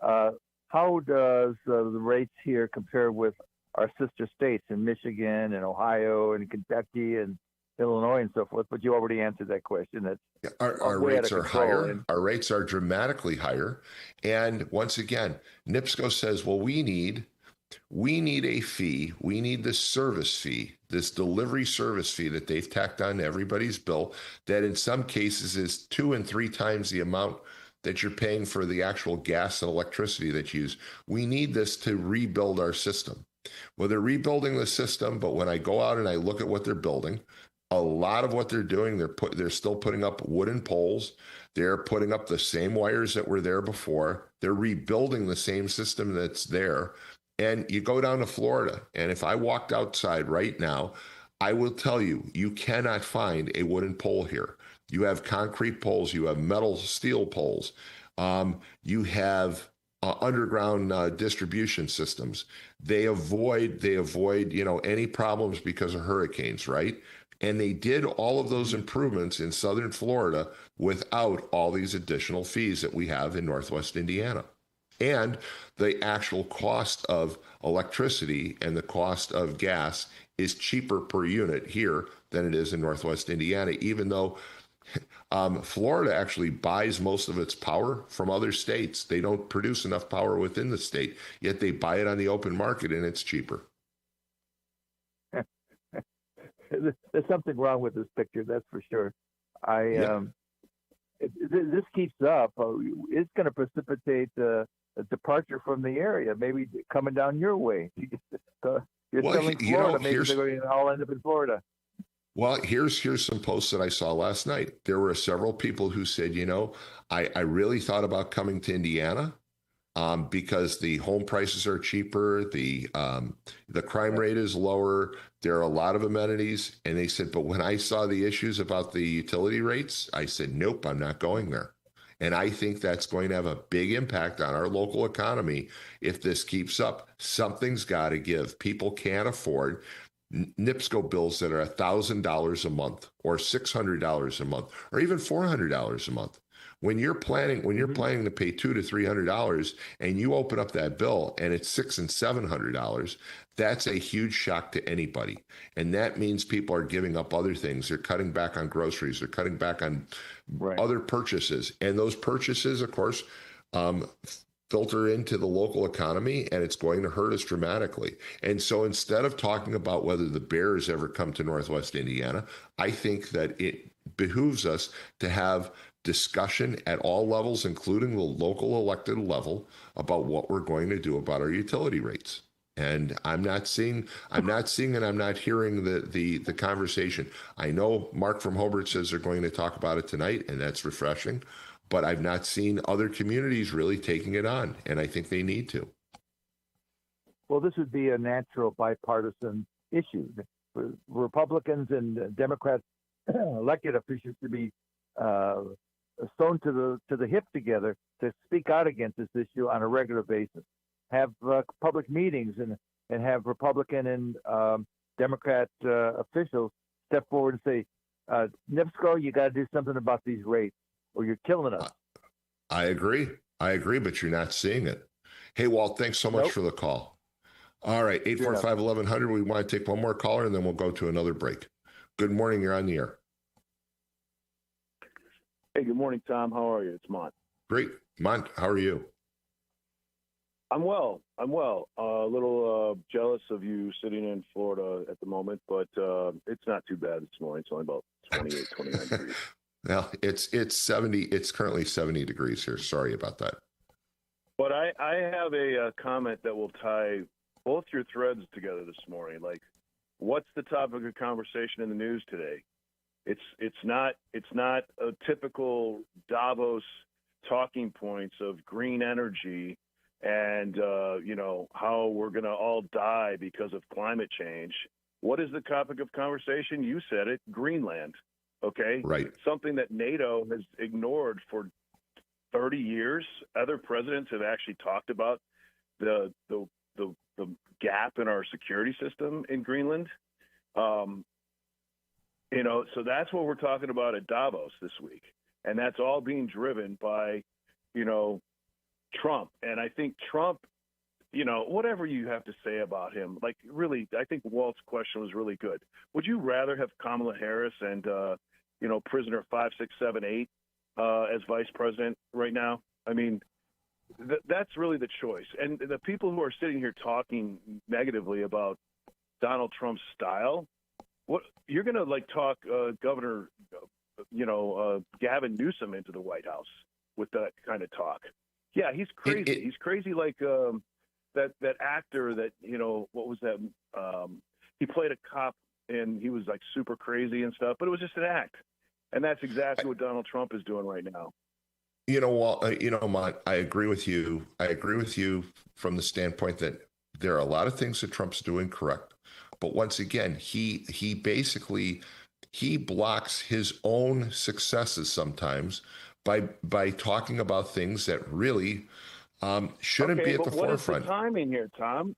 how does the rates here compare with our sister states in Michigan and Ohio and Kentucky and Illinois and so forth? But you already answered that question. That's our way out rates of are control. higher. Our rates are dramatically higher. And once again, NIPSCO says, well, we need a fee. We need this service fee, this delivery service fee that they've tacked on to everybody's bill, that in some cases is 2 and 3 times the amount that you're paying for the actual gas and electricity that you use. We need this to rebuild our system. Well, they're rebuilding the system, but when I go out and I look at what they're building, a lot of what they're doing, they're still putting up wooden poles. They're putting up the same wires that were there before. They're rebuilding the same system that's there. And you go down to Florida, and if I walked outside right now, I will tell you, you cannot find a wooden pole here. You have concrete poles, you have metal steel poles, you have underground distribution systems. They avoid any problems because of hurricanes, right? And they did all of those improvements in southern Florida without all these additional fees that we have in Northwest Indiana. And the actual cost of electricity and the cost of gas is cheaper per unit here than it is in Northwest Indiana, even though Florida actually buys most of its power from other states. They don't produce enough power within the state, yet they buy it on the open market and it's cheaper. There's something wrong with this picture, that's for sure. This keeps up, it's going to precipitate a departure from the area, maybe coming down your way. You're still in Florida, maybe they're going to all end up in Florida. Well, here's some posts that I saw last night. There were several people who said, I really thought about coming to Indiana because the home prices are cheaper, the crime rate is lower, there are a lot of amenities. And they said, but when I saw the issues about the utility rates, I said, nope, I'm not going there. And I think that's going to have a big impact on our local economy if this keeps up. Something's got to give. People can't afford NIPSCO bills that are $1,000 a month or $600 a month or even $400 a month. When you're planning to pay $200 to $300 and you open up that bill and it's $600 and $700, that's a huge shock to anybody. And that means people are giving up other things. They're cutting back on groceries. They're cutting back on other purchases. And those purchases, of course, filter into the local economy, and it's going to hurt us dramatically. And so instead of talking about whether the Bears ever come to Northwest Indiana, I think that it behooves us to have discussion at all levels, including the local elected level, about what we're going to do about our utility rates. And I'm not seeing and I'm not hearing the conversation. I know Mark from Hobart says they're going to talk about it tonight, and that's refreshing. But I've not seen other communities really taking it on, and I think they need to. Well, this would be a natural bipartisan issue. For Republicans and Democrats elected officials to be sewn to the hip together to speak out against this issue on a regular basis. Have public meetings and have Republican and Democrat officials step forward and say, NIPSCO, you got to do something about these rates, or you're killing us. I agree, but you're not seeing it. Hey, Walt, thanks so much for the call. All right, 845-1100. We want to take one more caller, and then we'll go to another break. Good morning. You're on the air. Hey, good morning, Tom. How are you? It's Mont. Great. Mont, how are you? I'm well. A little jealous of you sitting in Florida at the moment, but it's not too bad this morning. It's only about 28, 29 degrees. Well, it's 70. It's currently 70 degrees here. Sorry about that. But I have a comment that will tie both your threads together this morning. Like, what's the topic of conversation in the news today? It's not a typical Davos talking points of green energy and how we're going to all die because of climate change. What is the topic of conversation? You said it, Greenland. Okay, right. Something that NATO has ignored for 30 years. Other presidents have actually talked about the gap in our security system in Greenland. So that's what we're talking about at Davos this week. And that's all being driven by, Trump. And I think Trump, whatever you have to say about him, like really, I think Walt's question was really good. Would you rather have Kamala Harris and, prisoner 5678 as vice president right now? I mean, that's really the choice. And the people who are sitting here talking negatively about Donald Trump's style, what you're going to talk Governor, Gavin Newsom into the White House with that kind of talk. Yeah, he's crazy. He's crazy like that actor that, what was that? He played a cop and he was like super crazy and stuff, but it was just an act. And that's exactly what Donald Trump is doing right now. Mont, I agree with you. I agree with you from the standpoint that there are a lot of things that Trump's doing correct. But once again, he basically blocks his own successes sometimes by talking about things that really shouldn't be at the forefront. What's the timing here, Tom?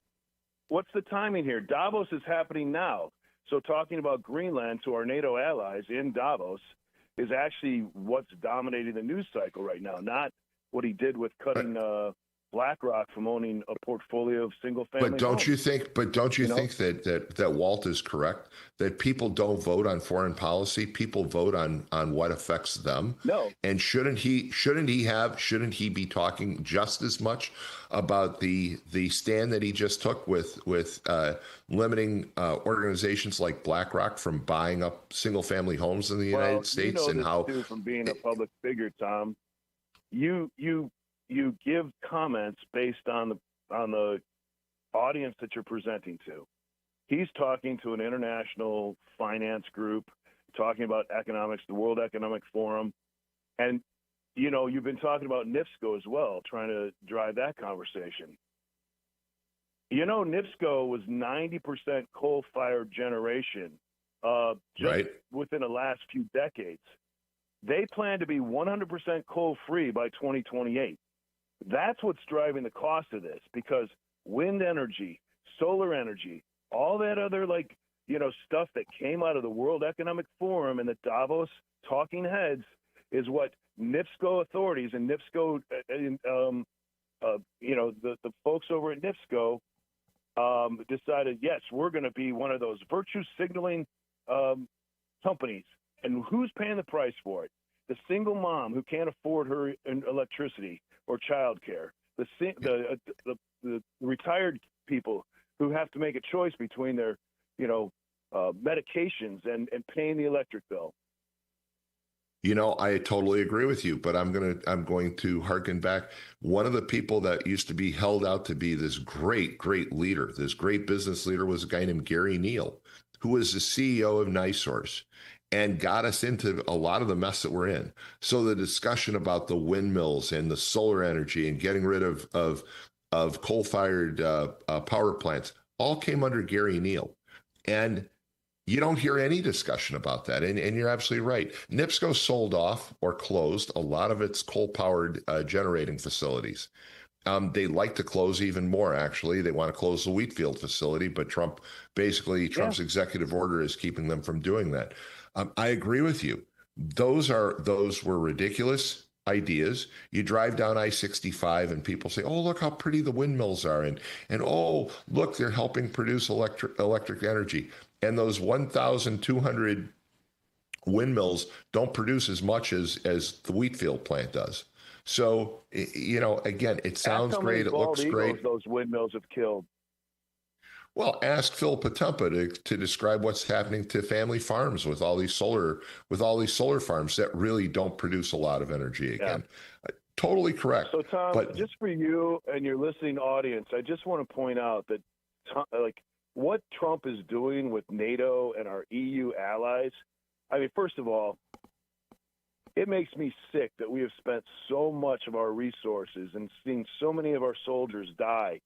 What's the timing here? Davos is happening now. So talking about Greenland to our NATO allies in Davos is actually what's dominating the news cycle right now, not what he did with cutting BlackRock from owning a portfolio of single-family But don't homes. you think that Walt is correct? That people don't vote on foreign policy. People vote on what affects them. No. And shouldn't he be talking just as much about the stand that he just took with limiting organizations like BlackRock from buying up single-family homes in the United States, and how from being a public figure, Tom, you give comments based on the audience that you're presenting to. He's talking to an international finance group, talking about economics, the World Economic Forum. And, you've been talking about NIPSCO as well, trying to drive that conversation. NIPSCO was 90% coal-fired generation within the last few decades. They plan to be 100% coal-free by 2028. That's what's driving the cost of this, because wind energy, solar energy, all that other stuff that came out of the World Economic Forum and the Davos talking heads is what NIPSCO authorities and NIPSCO, the folks over at NIPSCO decided, yes, we're going to be one of those virtue signaling companies. And who's paying the price for it? The single mom who can't afford her electricity or childcare, the retired people who have to make a choice between their, medications and paying the electric bill. I totally agree with you, but I'm going to harken back. One of the people that used to be held out to be this great, great leader, this great business leader, was a guy named Gary Neal, who was the CEO of NiSource and got us into a lot of the mess that we're in. So the discussion about the windmills and the solar energy and getting rid of coal-fired power plants all came under Gary Neal. And you don't hear any discussion about that. And you're absolutely right. NIPSCO sold off or closed a lot of its coal-powered generating facilities. They like to close even more, actually. They want to close the Wheatfield facility, but Trump's executive order is keeping them from doing that. I agree with you. Those were ridiculous ideas. You drive down I-65 and people say, "Oh, look how pretty the windmills are," and "Oh, look, they're helping produce electric energy." And those 1,200 windmills don't produce as much as the Wheatfield plant does. So, again, it sounds great. It looks great. Those windmills have killed. Well, ask Phil Patumpa to describe what's happening to family farms with all these solar farms that really don't produce a lot of energy again. Yeah. Totally correct. So, Tom, just for you and your listening audience, I just want to point out that what Trump is doing with NATO and our EU allies, I mean, first of all, it makes me sick that we have spent so much of our resources and seen so many of our soldiers die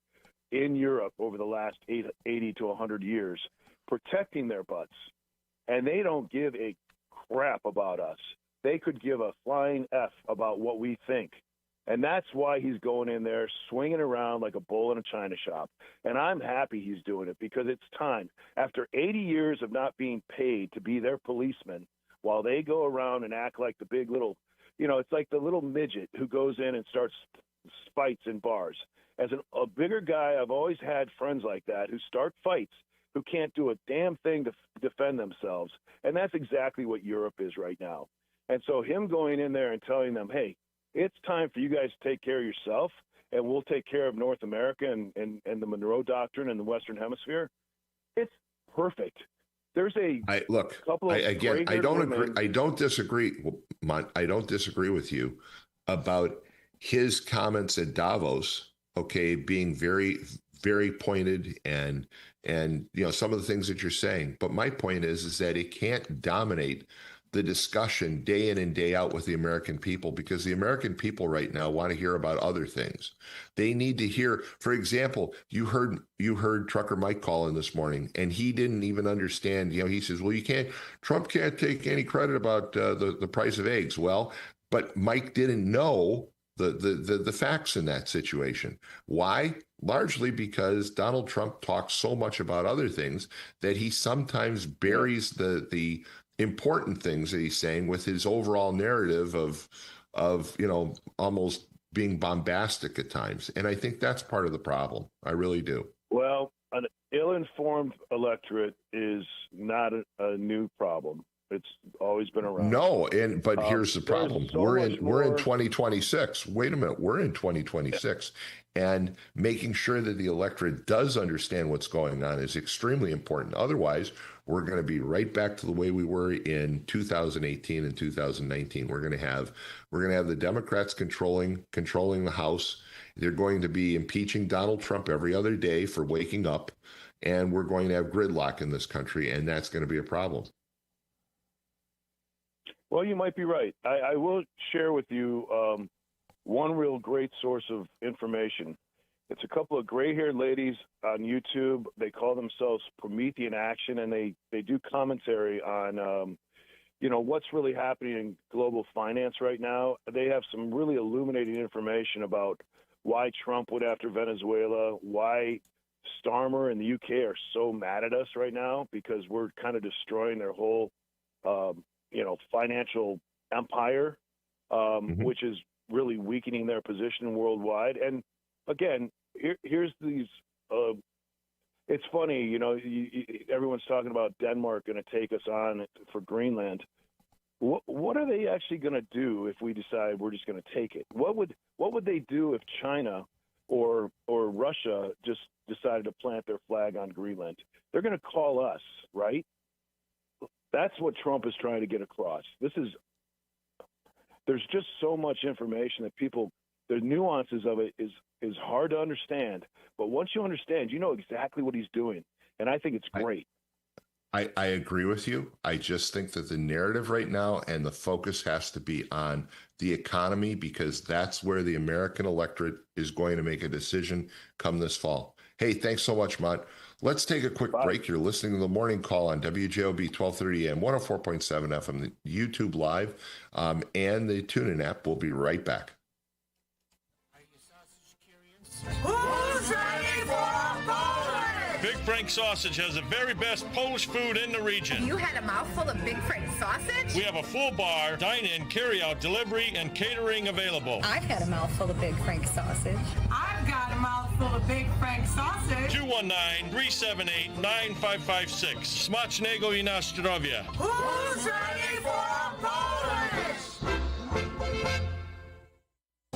in Europe over the last 80 to 100 years protecting their butts. And they don't give a crap about us. They could give a flying F about what we think. And that's why he's going in there swinging around like a bull in a china shop. And I'm happy he's doing it because it's time. After 80 years of not being paid to be their policeman, while they go around and act like the big little, it's like the little midget who goes in and starts fights in bars. As a bigger guy, I've always had friends like that who start fights, who can't do a damn thing to defend themselves. And that's exactly what Europe is right now. And so him going in there and telling them, hey, it's time for you guys to take care of yourself, and we'll take care of North America and the Monroe Doctrine and the Western Hemisphere. It's perfect. There's couple of I don't agree. I don't disagree. I don't disagree with you about his comments at Davos. Okay, being very, very pointed and some of the things that you're saying. But my point is that it can't dominate the discussion day in and day out with the American people, because the American people right now want to hear about other things. They need to hear, for example, you heard Trucker Mike call in this morning, and he didn't even understand. He says, well, Trump can't take any credit about the price of eggs. Well, but Mike didn't know the facts in that situation. Why? Largely because Donald Trump talks so much about other things that he sometimes buries the important things that he's saying with his overall narrative of almost being bombastic at times. And I think that's part of the problem. I really do. Well, an ill-informed electorate is not a new problem. It's always been around. No, but here's the problem. We're in 2026. Wait a minute. We're in 2026. And making sure that the electorate does understand what's going on is extremely important. Otherwise, we're going to be right back to the way we were in 2018 and 2019. We're going to have the Democrats controlling the House. They're going to be impeaching Donald Trump every other day for waking up, and we're going to have gridlock in this country, and that's going to be a problem. Well, you might be right. I will share with you one real great source of information. It's a couple of gray-haired ladies on YouTube. They call themselves Promethean Action, and they do commentary on, what's really happening in global finance right now. They have some really illuminating information about why Trump went after Venezuela, why Starmer and the UK are so mad at us right now because we're kind of destroying their whole financial empire, which is really weakening their position worldwide. And again, here's these. It's funny, everyone's talking about Denmark going to take us on for Greenland. What are they actually going to do if we decide we're just going to take it? What would they do if China or Russia just decided to plant their flag on Greenland? They're going to call us, right? That's what Trump is trying to get across. There's just so much information that the nuances of it is hard to understand. But once you understand, you know exactly what he's doing. And I think it's great. I agree with you. I just think that the narrative right now and the focus has to be on the economy, because that's where the American electorate is going to make a decision come this fall. Hey, thanks so much, Mont. Let's take a quick break. You're listening to the Morning Call on WJOB 1230 AM, 104.7 FM, YouTube Live, and the TuneIn app. We'll be right back. Who's ready for Polish? Big Frank Sausage has the very best Polish food in the region. You had a mouthful of Big Frank sausage? We have a full bar, dine-in, carry-out, delivery, and catering available. I've had a mouthful of Big Frank sausage. I've got a mouthful of Big Frank sausage. 219-378-9556. Smacznego i na zdrowie. Who's ready for Polish?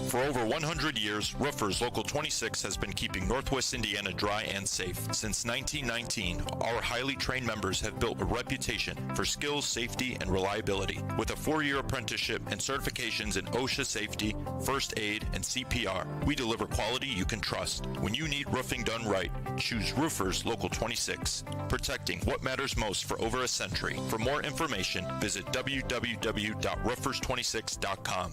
For over 100 years, Roofers Local 26 has been keeping Northwest Indiana dry and safe. Since 1919, our highly trained members have built a reputation for skills, safety, and reliability. With a 4-year apprenticeship and certifications in OSHA safety, first aid, and CPR, we deliver quality you can trust. When you need roofing done right, choose Roofers Local 26, protecting what matters most for over a century. For more information, visit www.roofers26.com.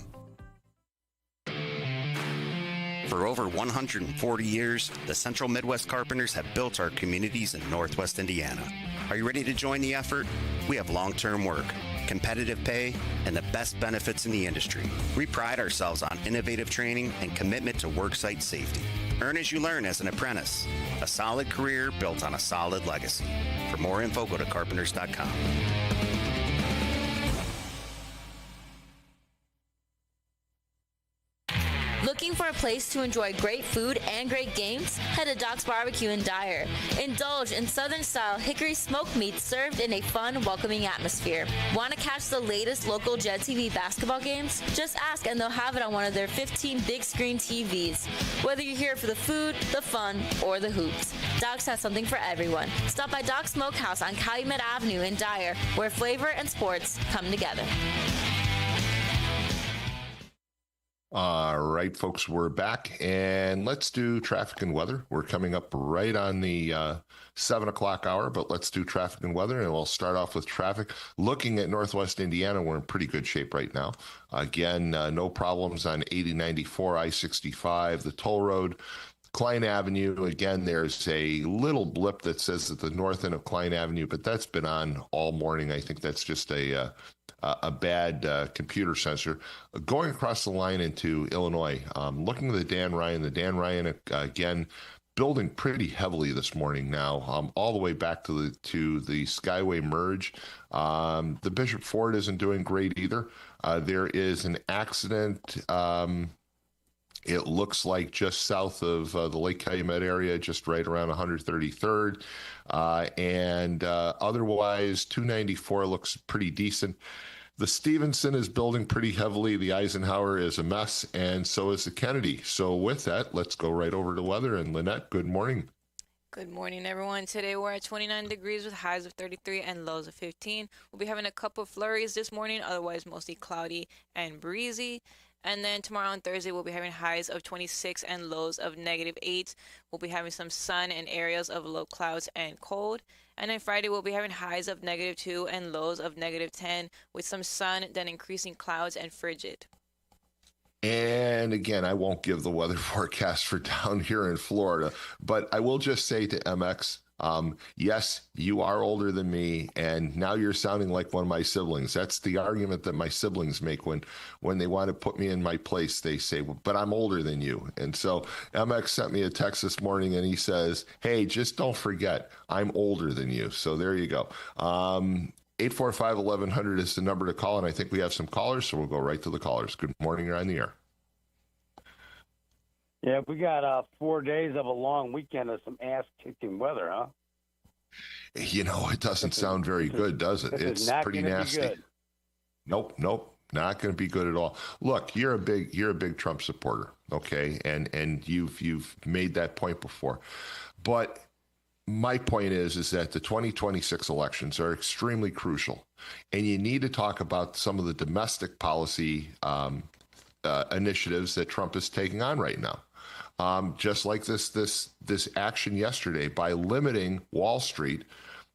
For over 140 years, the Central Midwest Carpenters have built our communities in Northwest Indiana. Are you ready to join the effort? We have long-term work, competitive pay, and the best benefits in the industry. We pride ourselves on innovative training and commitment to worksite safety. Earn as you learn as an apprentice. A solid career built on a solid legacy. For more info, go to carpenters.com. Looking for a place to enjoy great food and great games? Head to Doc's Barbecue in Dyer. Indulge in Southern-style hickory smoked meats served in a fun, welcoming atmosphere. Want to catch the latest local Jet TV basketball games? Just ask and they'll have it on one of their 15 big-screen TVs. Whether you're here for the food, the fun, or the hoops, Doc's has something for everyone. Stop by Doc's Smokehouse on Calumet Avenue in Dyer, where flavor and sports come together. All right, folks, we're back, and let's do traffic and weather. We're coming up right on the 7 o'clock hour, but let's do traffic and weather, and we'll start off with traffic. Looking at Northwest Indiana, we're in pretty good shape right now. Again, no problems on 8094, I-65, the toll road. Klein Avenue, again, there's a little blip that says at the north end of Klein Avenue, but that's been on all morning. I think that's just a bad computer sensor. Going across the line into Illinois, looking at the Dan Ryan, again, building pretty heavily this morning now, all the way back to the Skyway merge. The Bishop Ford isn't doing great either. There is an accident. It looks like just south of the Lake Calumet area, just right around 133rd. And otherwise, 294 looks pretty decent. The Stevenson is building pretty heavily. The Eisenhower is a mess, and so is the Kennedy. So with that, let's go right over to weather. And Lynette, good morning. Good morning, everyone. Today we're at 29 degrees with highs of 33 and lows of 15. We'll be having a couple of flurries this morning, otherwise mostly cloudy and breezy. And then tomorrow and Thursday, we'll be having highs of 26 and lows of -8. We'll be having some sun and areas of low clouds and cold. And then Friday, we'll be having highs of -2 and lows of -10 with some sun, then increasing clouds and frigid. And again, I won't give the weather forecast for down here in Florida, but I will just say to MX, yes, you are older than me, and now you're sounding like one of my siblings. That's the argument that my siblings make when they want to put me in my place. They say, well, but I'm older than you. And so MX sent me a text this morning, and he says, hey, just don't forget, I'm older than you. So there you go. 845-1100 is the number to call, and I think we have some callers, so we'll go right to the callers. Good morning, you're on the air. Yeah, we got 4 days of a long weekend of some ass-kicking weather, huh? You know, it doesn't sound very good, does it? It's pretty nasty. Nope, not going to be good at all. Look, you're a big Trump supporter, okay, and you've made that point before, but my point is that the 2026 elections are extremely crucial, and you need to talk about some of the domestic policy initiatives that Trump is taking on right now. Just like this action yesterday by limiting Wall Street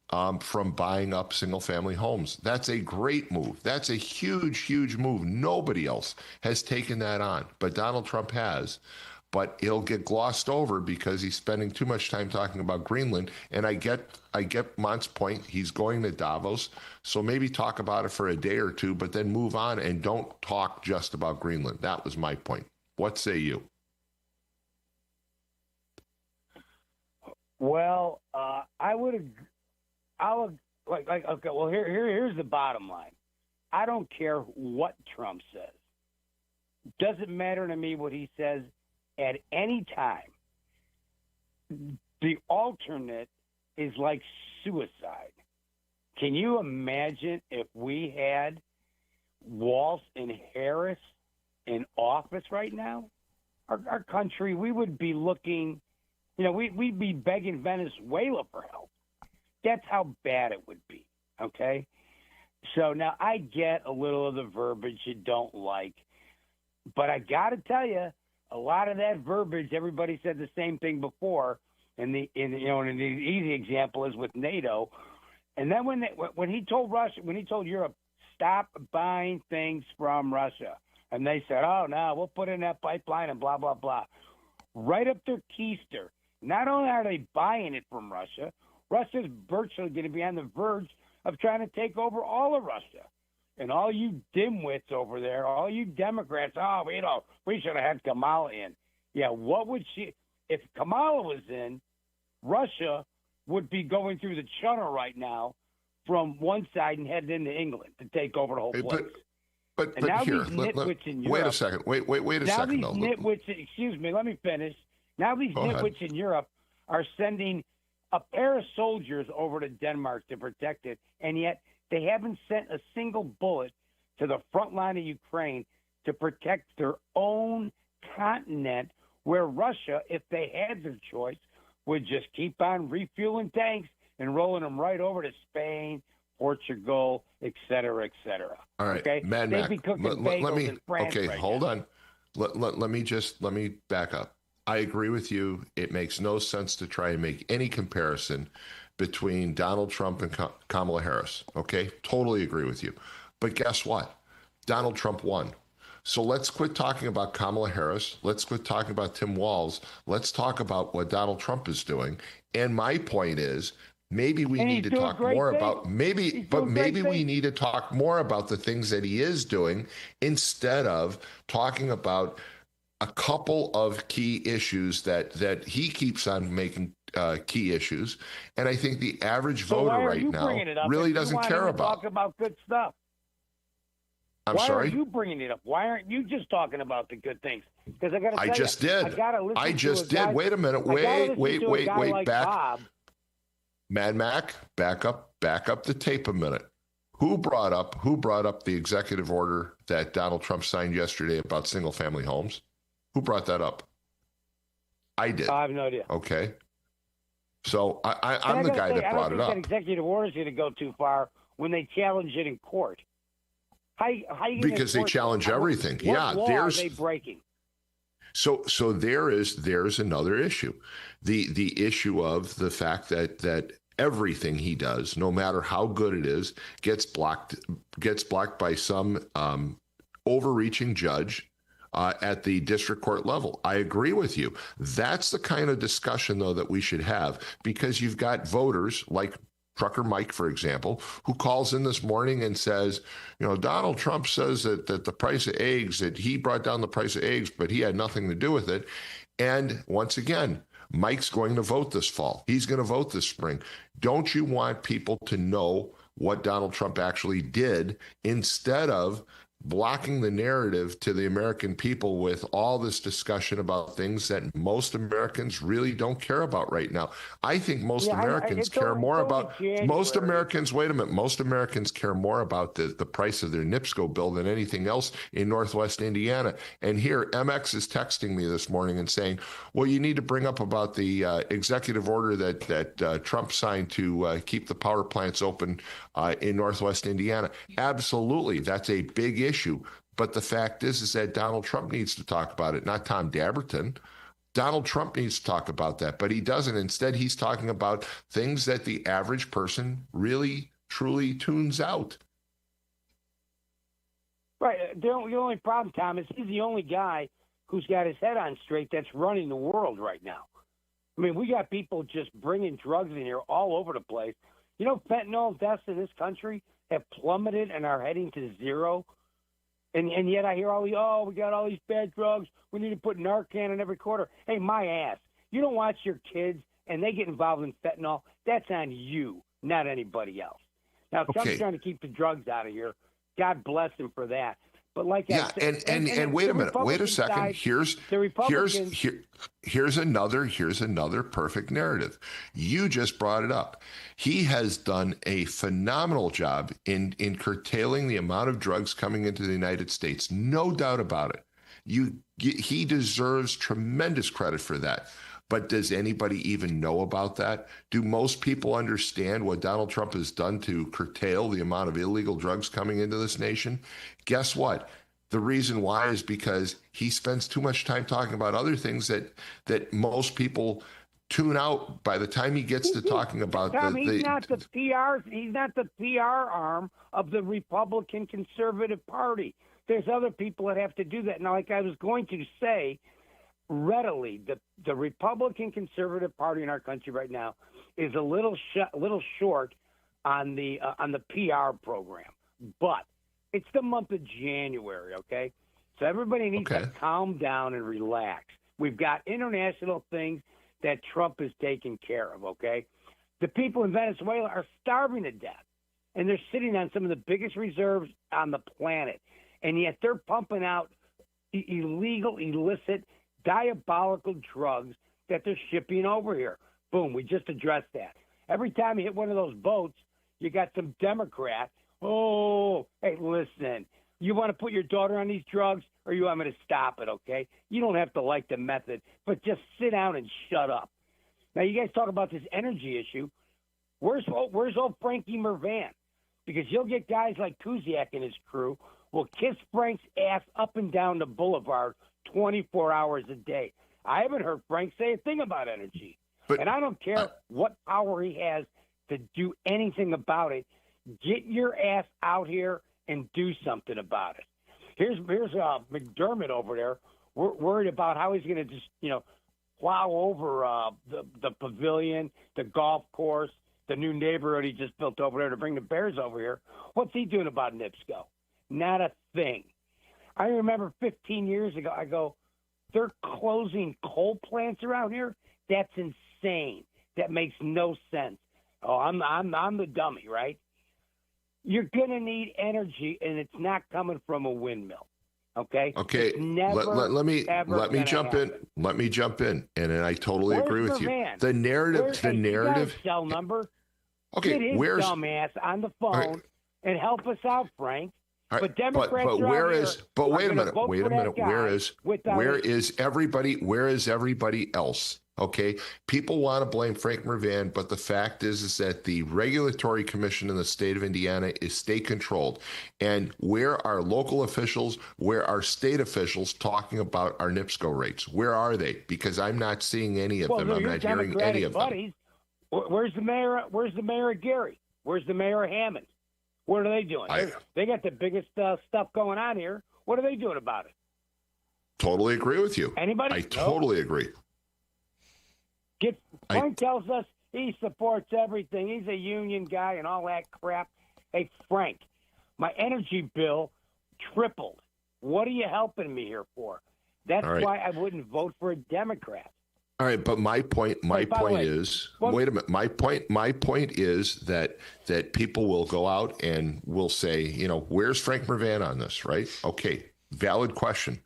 from buying up single-family homes. That's a great move. That's a huge move. Nobody else has taken that on, but Donald Trump has. But it'll get glossed over because he's spending too much time talking about Greenland. And I get Mont's point. He's going to Davos, so maybe talk about it for a day or two, but then move on and don't talk just about Greenland. That was my point. What say you? Well, I would like okay. Well, here's the bottom line. I don't care what Trump says. Doesn't matter to me what he says at any time. The alternate is like suicide. Can you imagine if we had Walz and Harris in office right now, our country, we would be looking, we'd be begging Venezuela for help. That's how bad it would be, okay? So now I get a little of the verbiage you don't like, but I got to tell you, a lot of that verbiage, everybody said the same thing before, and the easy example is with NATO. And then when he told Europe, stop buying things from Russia, and they said, oh, no, we'll put in that pipeline and blah, blah, blah. Right up their keister. Not only are they buying it from Russia, Russia's virtually going to be on the verge of trying to take over all of Russia. And all you dimwits over there, all you Democrats, we should have had Kamala in. Yeah, if Kamala was in, Russia would be going through the channel right now from one side and headed into England to take over the whole place. But now here, these nitwits in Europe, wait a second. Wait a now second. These nitwits, excuse me, let me finish. Now these nitwits in Europe are sending a pair of soldiers over to Denmark to protect it, and yet they haven't sent a single bullet to the front line of Ukraine to protect their own continent, where Russia, if they had their choice, would just keep on refueling tanks and rolling them right over to Spain, Portugal, et cetera, et cetera. All right, okay? Mad They'd Mac, be cooking bagels in France right hold now. on. Let me back up. I agree with you. It makes no sense to try and make any comparison between Donald Trump and Kamala Harris. Okay, totally agree with you. But guess what? Donald Trump won. So let's quit talking about Kamala Harris. Let's quit talking about Tim Walz. Let's talk about what Donald Trump is doing. And my point is, maybe we need to talk more about we need to talk more about the things that he is doing instead of talking about a couple of key issues that he keeps on making key issues. And I think the average voter right now really doesn't care about. Talk about good stuff. Why are you bringing it up? Why aren't you just talking about the good things? Because I got to tell I just did. I just did. Wait a minute. Wait. Back. Mad Mac, back up the tape a minute. Who brought up the executive order that Donald Trump signed yesterday about single family homes? Who brought that up? I did. I have no idea. Okay. So I'm the guy that brought it up. I don't think that executive order is going to go too far when they challenge it in court. Because they challenge everything. What law are they breaking? So there's another issue. The issue of the fact that everything he does, no matter how good it is, gets blocked by some overreaching judge at the district court level. I agree with you. That's the kind of discussion, though, that we should have, because you've got voters like Trucker Mike, for example, who calls in this morning and says, Donald Trump says that the price of eggs, that he brought down the price of eggs, but he had nothing to do with it. And once again, Mike's going to vote this fall. He's going to vote this spring. Don't you want people to know what Donald Trump actually did instead of blocking the narrative to the American people with all this discussion about things that most Americans really don't care about right now? I think most Americans care more about most Americans care more about the price of their NIPSCO bill than anything else in Northwest Indiana. And here, MX is texting me this morning and saying, well, you need to bring up about the executive order that Trump signed to keep the power plants open in Northwest Indiana. Absolutely. That's a big issue. But the fact is that Donald Trump needs to talk about it, not Tom Dabertin. Donald Trump needs to talk about that, but he doesn't. Instead, he's talking about things that the average person really, truly tunes out. Right. The only problem, Tom, is he's the only guy who's got his head on straight that's running the world right now. I mean, we got people just bringing drugs in here all over the place. Fentanyl deaths in this country have plummeted and are heading to zero. And yet I hear we got all these bad drugs. We need to put Narcan in every quarter. Hey, my ass. You don't watch your kids and they get involved in fentanyl. That's on you, not anybody else. Now, Trump's trying to keep the drugs out of here. God bless him for that. But like I said, and wait a minute, wait a second. Here's another perfect narrative. You just brought it up. He has done a phenomenal job in curtailing the amount of drugs coming into the United States. No doubt about it. He deserves tremendous credit for that. But does anybody even know about that? Do most people understand what Donald Trump has done to curtail the amount of illegal drugs coming into this nation? Guess what? The reason why is because he spends too much time talking about other things that most people tune out by the time he gets to talking about Tom, he's not the PR. He's not the PR arm of the Republican Conservative Party. There's other people that have to do that. Now, like I was going to say, readily, the Republican Conservative Party in our country right now is a little short on the PR program, but it's the month of January, okay? So everybody needs to calm down and relax. We've got international things that Trump is taking care of, okay? The people in Venezuela are starving to death, and they're sitting on some of the biggest reserves on the planet, and yet they're pumping out illegal, illicit, diabolical drugs that they're shipping over here. Boom, we just addressed that. Every time you hit one of those boats, you got some Democrat. Oh, hey, listen, you want to put your daughter on these drugs or you want me to stop it, okay? You don't have to like the method, but just sit down and shut up. Now, you guys talk about this energy issue. Where's old Frankie Mervan? Because you'll get guys like Kuziak and his crew will kiss Frank's ass up and down the boulevard 24 hours a day. I haven't heard Frank say a thing about energy. And I don't care what power he has to do anything about it. Get your ass out here and do something about it. Here's McDermott over there. We're worried about how he's going to just, plow over the pavilion, the golf course, the new neighborhood he just built over there to bring the Bears over here. What's he doing about NIPSCO? Not a thing. I remember 15 years ago, I go, they're closing coal plants around here? That's insane. That makes no sense. Oh, I'm the dummy, right? You're going to need energy, and it's not coming from a windmill. Okay. Okay. Let me jump in. Let me jump in, and I totally agree with you. The narrative. Cell number. Okay. Get his dumbass on the phone and help us out, Frank. But Democrats but where is? But wait a minute. Wait a minute. Where is everybody? Where is everybody else? Okay, people want to blame Frank Mervan, but the fact is that the regulatory commission in the state of Indiana is state controlled. And where are local officials, where are state officials talking about our NIPSCO rates? Where are they? Because I'm not seeing any of them. I'm not hearing any of them. Where's the mayor? Where's the mayor of Gary? Where's the mayor of Hammond? What are they doing? They got the biggest stuff going on here. What are they doing about it? Totally agree with you. Anybody? I totally agree. Frank tells us he supports everything. He's a union guy and all that crap. Hey, Frank, my energy bill tripled. What are you helping me here for? That's why I wouldn't vote for a Democrat. All right, but my point is, wait a minute. My point is that people will go out and will say, where's Frank Mervan on this, right? Okay, valid question.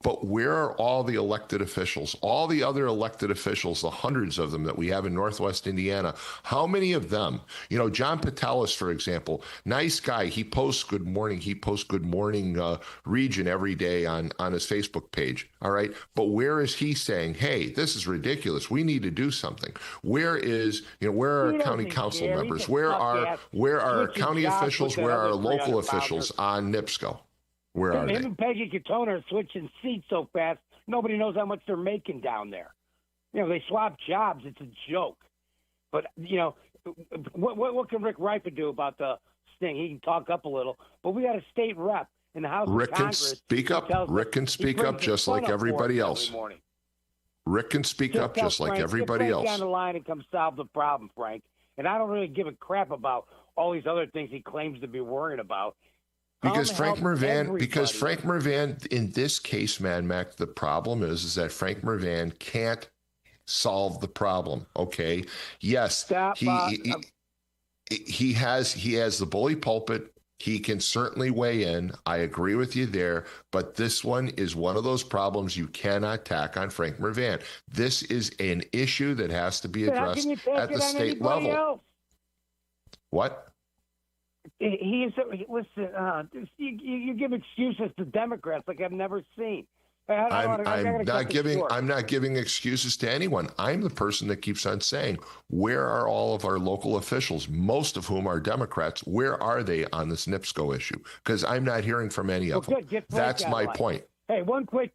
But where are all the elected officials, all the other elected officials, the hundreds of them that we have in Northwest Indiana? How many of them, John Patelis, for example, nice guy. He posts good morning. He posts good morning region every day on his Facebook page. All right. But where is he saying, hey, this is ridiculous. We need to do something? Where is, where are county council members? Where are our county officials? Where are our local officials on NIPSCO? Where are they? Him and Peggy Katona are switching seats so fast, nobody knows how much they're making down there. They swap jobs. It's a joke. But, what can Rick Ripa do about the thing? He can talk up a little. But we got a state rep in the House of Congress. Rick can speak up just like everybody else. Rick can speak up just like everybody else. Get Frank down the line and come solve the problem, Frank. And I don't really give a crap about all these other things he claims to be worrying about. Because Frank Mervan, in this case, Mac, the problem is that Frank Mervan can't solve the problem. Okay. Yes. He has the bully pulpit. He can certainly weigh in. I agree with you there. But this one is one of those problems you cannot tack on Frank Mervan. This is an issue that has to be addressed at the state level. Else? What? Listen, you give excuses to Democrats like I've never seen. I'm not giving excuses to anyone. I'm the person that keeps on saying, where are all of our local officials, most of whom are Democrats? Where are they on this NIPSCO issue? Because I'm not hearing from any of them. That's my point. Hey, one quick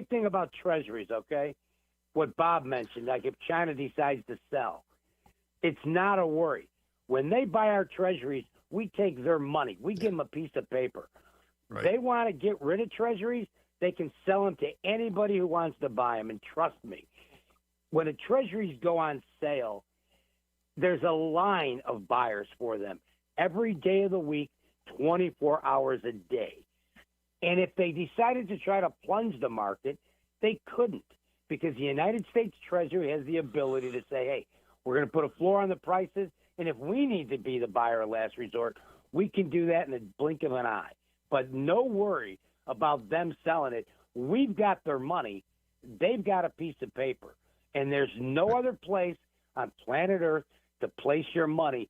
thing about treasuries, okay? What Bob mentioned, like if China decides to sell, it's not a worry. When they buy our treasuries, we take their money. We give them a piece of paper. Right. They want to get rid of treasuries, they can sell them to anybody who wants to buy them. And trust me, when the treasuries go on sale, there's a line of buyers for them every day of the week, 24 hours a day. And if they decided to try to plunge the market, they couldn't, because the United States Treasury has the ability to say, hey, we're going to put a floor on the prices, and if we need to be the buyer of last resort, we can do that in the blink of an eye. But no worry about them selling it. We've got their money. They've got a piece of paper. And there's no other place on planet Earth to place your money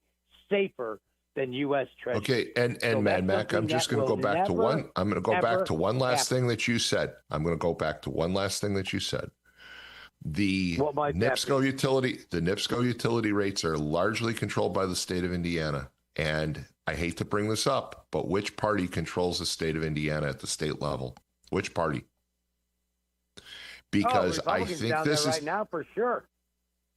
safer than U.S. Treasury. Okay, and So Mad that's Mac, I'm something just that going to will go back to never, one. I'm going to go back to one last happen. thing that you said. I'm going to go back to one last thing that you said. The NIPSCO utility rates are largely controlled by the state of Indiana. And I hate to bring this up, but which party controls the state of Indiana at the state level? Which party? Because I think down this there is right now for sure.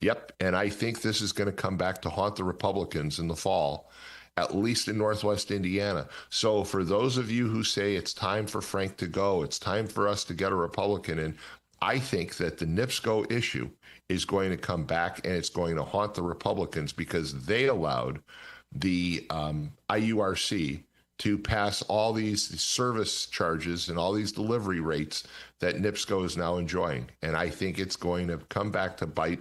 Yep, and I think this is going to come back to haunt the Republicans in the fall, at least in Northwest Indiana. So for those of you who say it's time for Frank to go, it's time for us to get a Republican in, I think that the NIPSCO issue is going to come back and it's going to haunt the Republicans because they allowed the IURC to pass all these service charges and all these delivery rates that NIPSCO is now enjoying. And I think it's going to come back to bite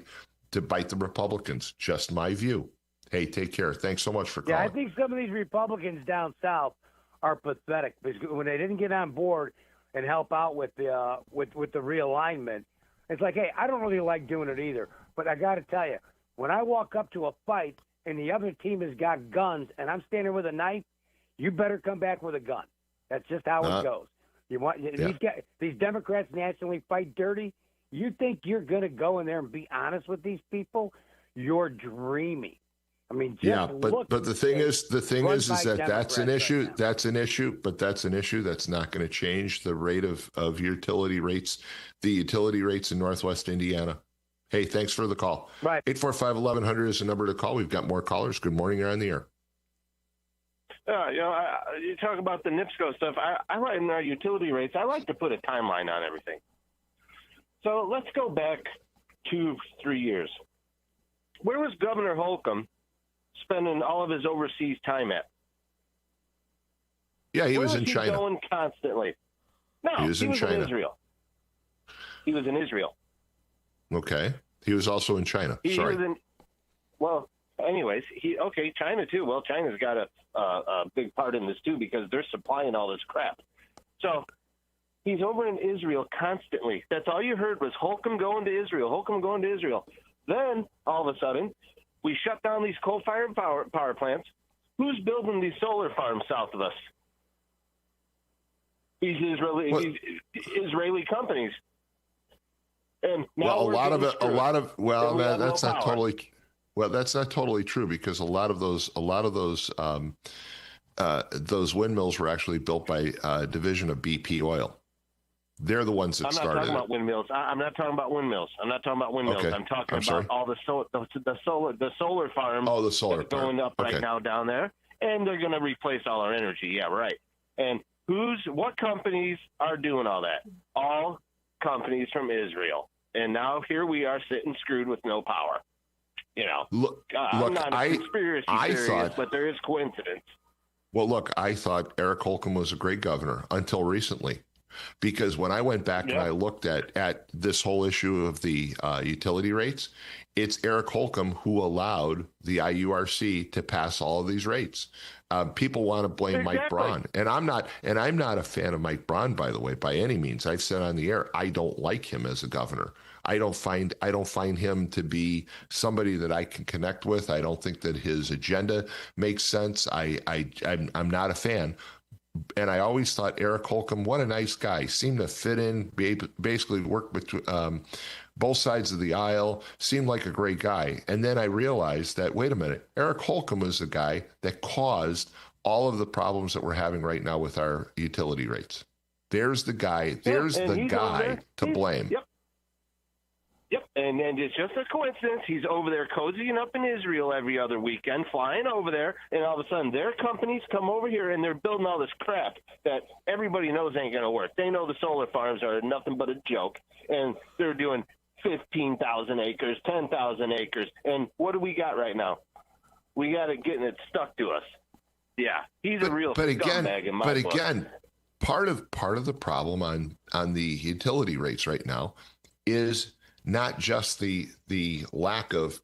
the Republicans. Just my view. Hey, take care. Thanks so much for calling. Yeah, I think some of these Republicans down south are pathetic because when they didn't get on board and help out with the realignment, it's like, hey, I don't really like doing it either. But I got to tell you, when I walk up to a fight and the other team has got guns and I'm standing with a knife, you better come back with a gun. That's just how it goes. These Democrats nationally fight dirty. You think you're going to go in there and be honest with these people? You're dreaming. I mean, but the thing is that that's an issue. Right, that's an issue, but that's an issue that's not going to change the rate of utility rates, the utility rates in Northwest Indiana. Hey, thanks for the call. Right. 845-1100 is the number to call. We've got more callers. Good morning. You're on the air. You talk about the NIPSCO stuff. I like in our utility rates. I like to put a timeline on everything. So let's go back 2-3 years. Where was Governor Holcomb spending all of his overseas time at? Yeah, he was in China. Going constantly. No, he was in China. In Israel. He was in Israel. Okay. He was also in China. Sorry. Anyways, China too. Well, China's got a big part in this too because they're supplying all this crap. So he's over in Israel constantly. That's all you heard was Holcomb going to Israel. Holcomb going to Israel. Then all of a sudden, we shut down these coal-fired power plants. Who's building these solar farms south of us? These Israeli companies. And now that's not totally. Well, that's not totally true because a lot of those windmills were actually built by a division of BP Oil. They're the ones that started. I'm not talking about windmills. I'm not talking about windmills. Okay. I'm talking about all the solar farms. Oh, the solar that's going up right now down there, and they're going to replace all our energy. Yeah, right. And what companies are doing all that? All companies from Israel. And now here we are sitting screwed with no power. I'm not a conspiracy theorist, but there is coincidence. Well, look, I thought Eric Holcomb was a great governor until recently. Because when I went back and I looked at this whole issue of the utility rates, it's Eric Holcomb who allowed the IURC to pass all of these rates. People want to blame Mike Braun, and I'm not a fan of Mike Braun, by the way, by any means. I've said on the air I don't like him as a governor. I don't find him to be somebody that I can connect with. I don't think that his agenda makes sense. I'm not a fan. and I always thought Eric Holcomb, what a nice guy, seemed to fit in, basically work between both sides of the aisle, seemed like a great guy. And then I realized that, wait a minute, Eric Holcomb was the guy that caused all of the problems that we're having right now with our utility rates. There's the guy, to blame. Yep. Yep, and it's just a coincidence. He's over there cozying up in Israel every other weekend, flying over there, and all of a sudden their companies come over here and they're building all this crap that everybody knows ain't going to work. They know the solar farms are nothing but a joke, and they're doing 15,000 acres, 10,000 acres, and what do we got right now? We got it getting it stuck to us. Yeah, he's a real scumbag in my book. Again, part of the problem on the utility rates right now is not just the lack of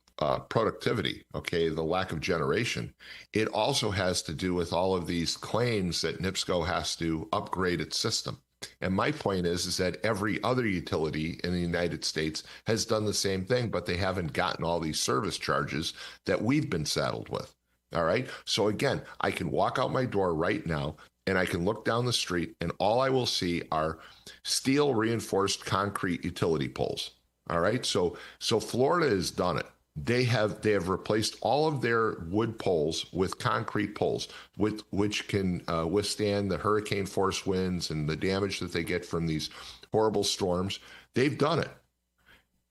productivity, okay, the lack of generation. It also has to do with all of these claims that NIPSCO has to upgrade its system. And my point is that every other utility in the United States has done the same thing, but they haven't gotten all these service charges that we've been saddled with. All right. So again, I can walk out my door right now and I can look down the street and all I will see are steel reinforced concrete utility poles. All right. So Florida has done it. They have replaced all of their wood poles with concrete poles, which can withstand the hurricane force winds and the damage that they get from these horrible storms. They've done it.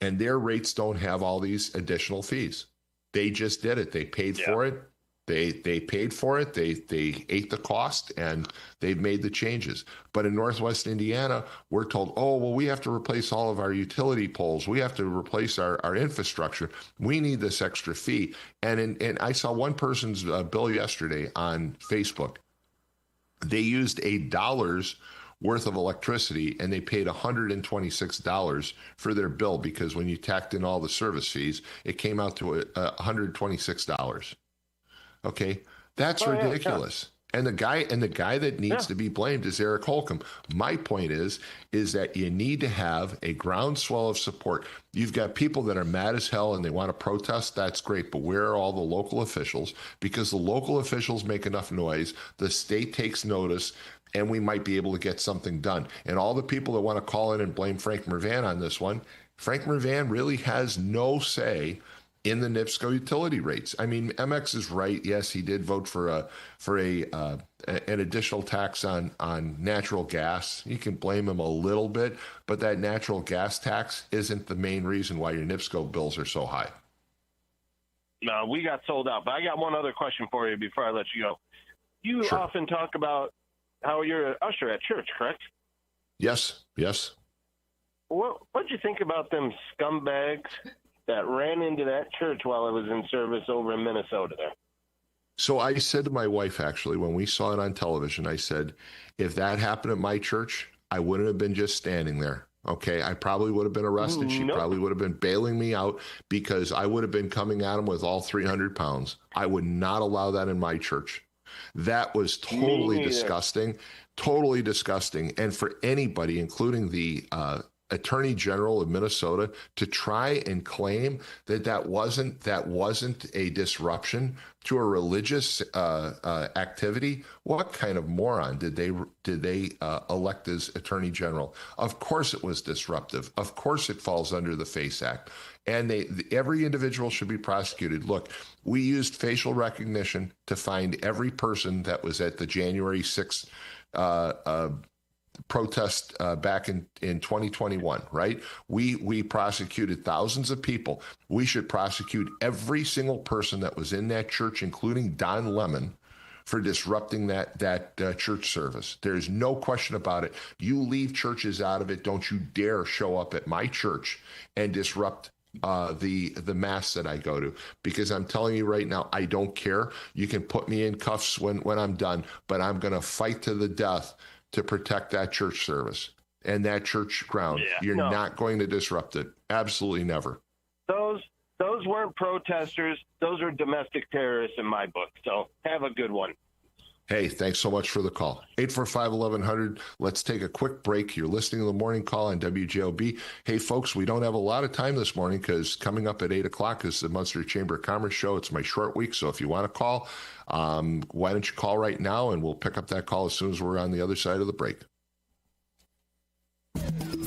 And their rates don't have all these additional fees. They just did it. They paid for it. They paid for it. They ate the cost, and they've made the changes. But in Northwest Indiana, we're told, oh, well, we have to replace all of our utility poles. We have to replace our infrastructure. We need this extra fee. And I saw one person's bill yesterday on Facebook. They used $1 worth of electricity, and they paid $126 for their bill because when you tacked in all the service fees, it came out to $126. Okay, that's ridiculous. Yeah. And the guy that needs to be blamed is Eric Holcomb. My point is that you need to have a groundswell of support. You've got people that are mad as hell and they want to protest. That's great, but where are all the local officials? Because the local officials make enough noise, the state takes notice, and we might be able to get something done. And all the people that want to call in and blame Frank Mervan on this one, Frank Mervan really has no say in the NIPSCO utility rates. I mean, MX is right. Yes, he did vote for an additional tax on natural gas. You can blame him a little bit, but that natural gas tax isn't the main reason why your NIPSCO bills are so high. No, we got sold out. But I got one other question for you before I let you go. You often talk about how you're an usher at church, correct? Yes. What'd you think about them scumbags that ran into that church while I was in service over in Minnesota there? So I said to my wife, actually, when we saw it on television, I said, if that happened at my church, I wouldn't have been just standing there. Okay, I probably would have been arrested. She probably would have been bailing me out because I would have been coming at him with all 300 pounds. I would not allow that in my church. That was totally disgusting, totally disgusting. And for anybody, including the Attorney General of Minnesota, to try and claim that wasn't a disruption to a religious activity, what kind of moron did they elect as Attorney General? Of course it was disruptive. Of course it falls under the FACE Act. And every individual should be prosecuted. Look, we used facial recognition to find every person that was at the January 6th protest back in 2021, right? We prosecuted thousands of people. We should prosecute every single person that was in that church, including Don Lemon, for disrupting that church service. There's no question about it. You leave churches out of it. Don't you dare show up at my church and disrupt the mass that I go to, because I'm telling you right now, I don't care. You can put me in cuffs when I'm done, but I'm going to fight to the death to protect that church service and that church ground. You're not going to disrupt it. Absolutely never. Those weren't protesters. Those are domestic terrorists in my book. So have a good one. Hey, thanks so much for the call. 845-1100. Let's take a quick break. You're listening to the morning call on WJOB. Hey, folks, we don't have a lot of time this morning because coming up at 8 o'clock is the Munster Chamber of Commerce show. It's my short week, so if you want to call, why don't you call right now, and we'll pick up that call as soon as we're on the other side of the break.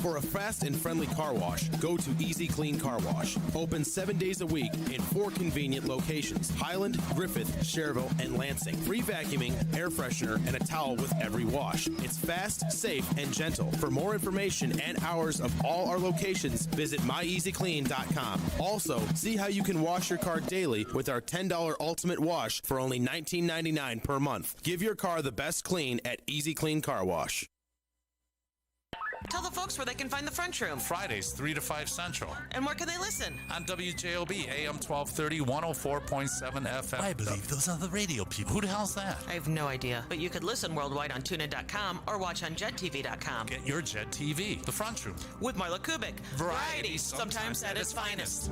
For a fast and friendly car wash, go to Easy Clean Car Wash. Open 7 days a week in 4 convenient locations: Highland, Griffith, Cherville, and Lansing. Free vacuuming, air freshener, and a towel with every wash. It's fast, safe, and gentle. For more information and hours of all our locations, visit myeasyclean.com. Also, see how you can wash your car daily with our $10 Ultimate Wash for only $19.99 per month. Give your car the best clean at Easy Clean Car Wash. Tell the folks where they can find the French Room. Fridays, 3 to 5 Central. And where can they listen? On WJOB, AM 1230, 104.7 FM. I believe those are the radio people. Who the hell's that? I have no idea. But you could listen worldwide on TuneIn.com or watch on JetTV.com. Get your Jet TV. The Front Room. With Marla Kubik. Variety, sometimes at its finest.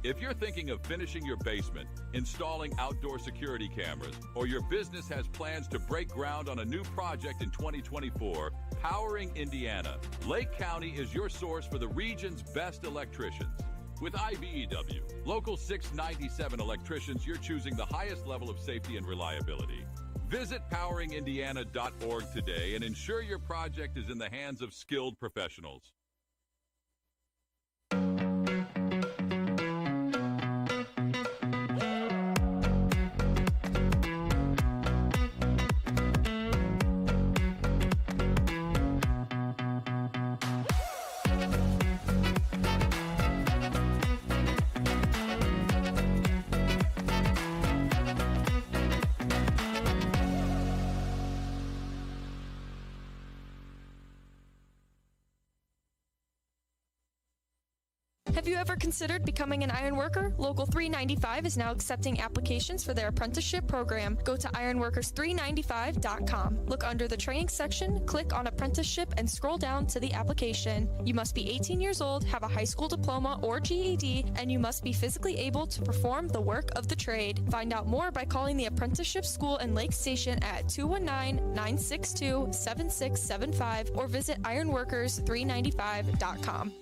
If you're thinking of finishing your basement, installing outdoor security cameras, or your business has plans to break ground on a new project in 2024, Powering Indiana, Lake County is your source for the region's best electricians. With IBEW, Local 697 electricians, you're choosing the highest level of safety and reliability. Visit poweringindiana.org today and ensure your project is in the hands of skilled professionals. Have you ever considered becoming an iron worker? Local 395 is now accepting applications for their apprenticeship program. Go to ironworkers395.com. Look under the training section, click on apprenticeship, and scroll down to the application. You must be 18 years old, have a high school diploma or GED, and you must be physically able to perform the work of the trade. Find out more by calling the apprenticeship school in Lake Station at 219-962-7675 or visit ironworkers395.com.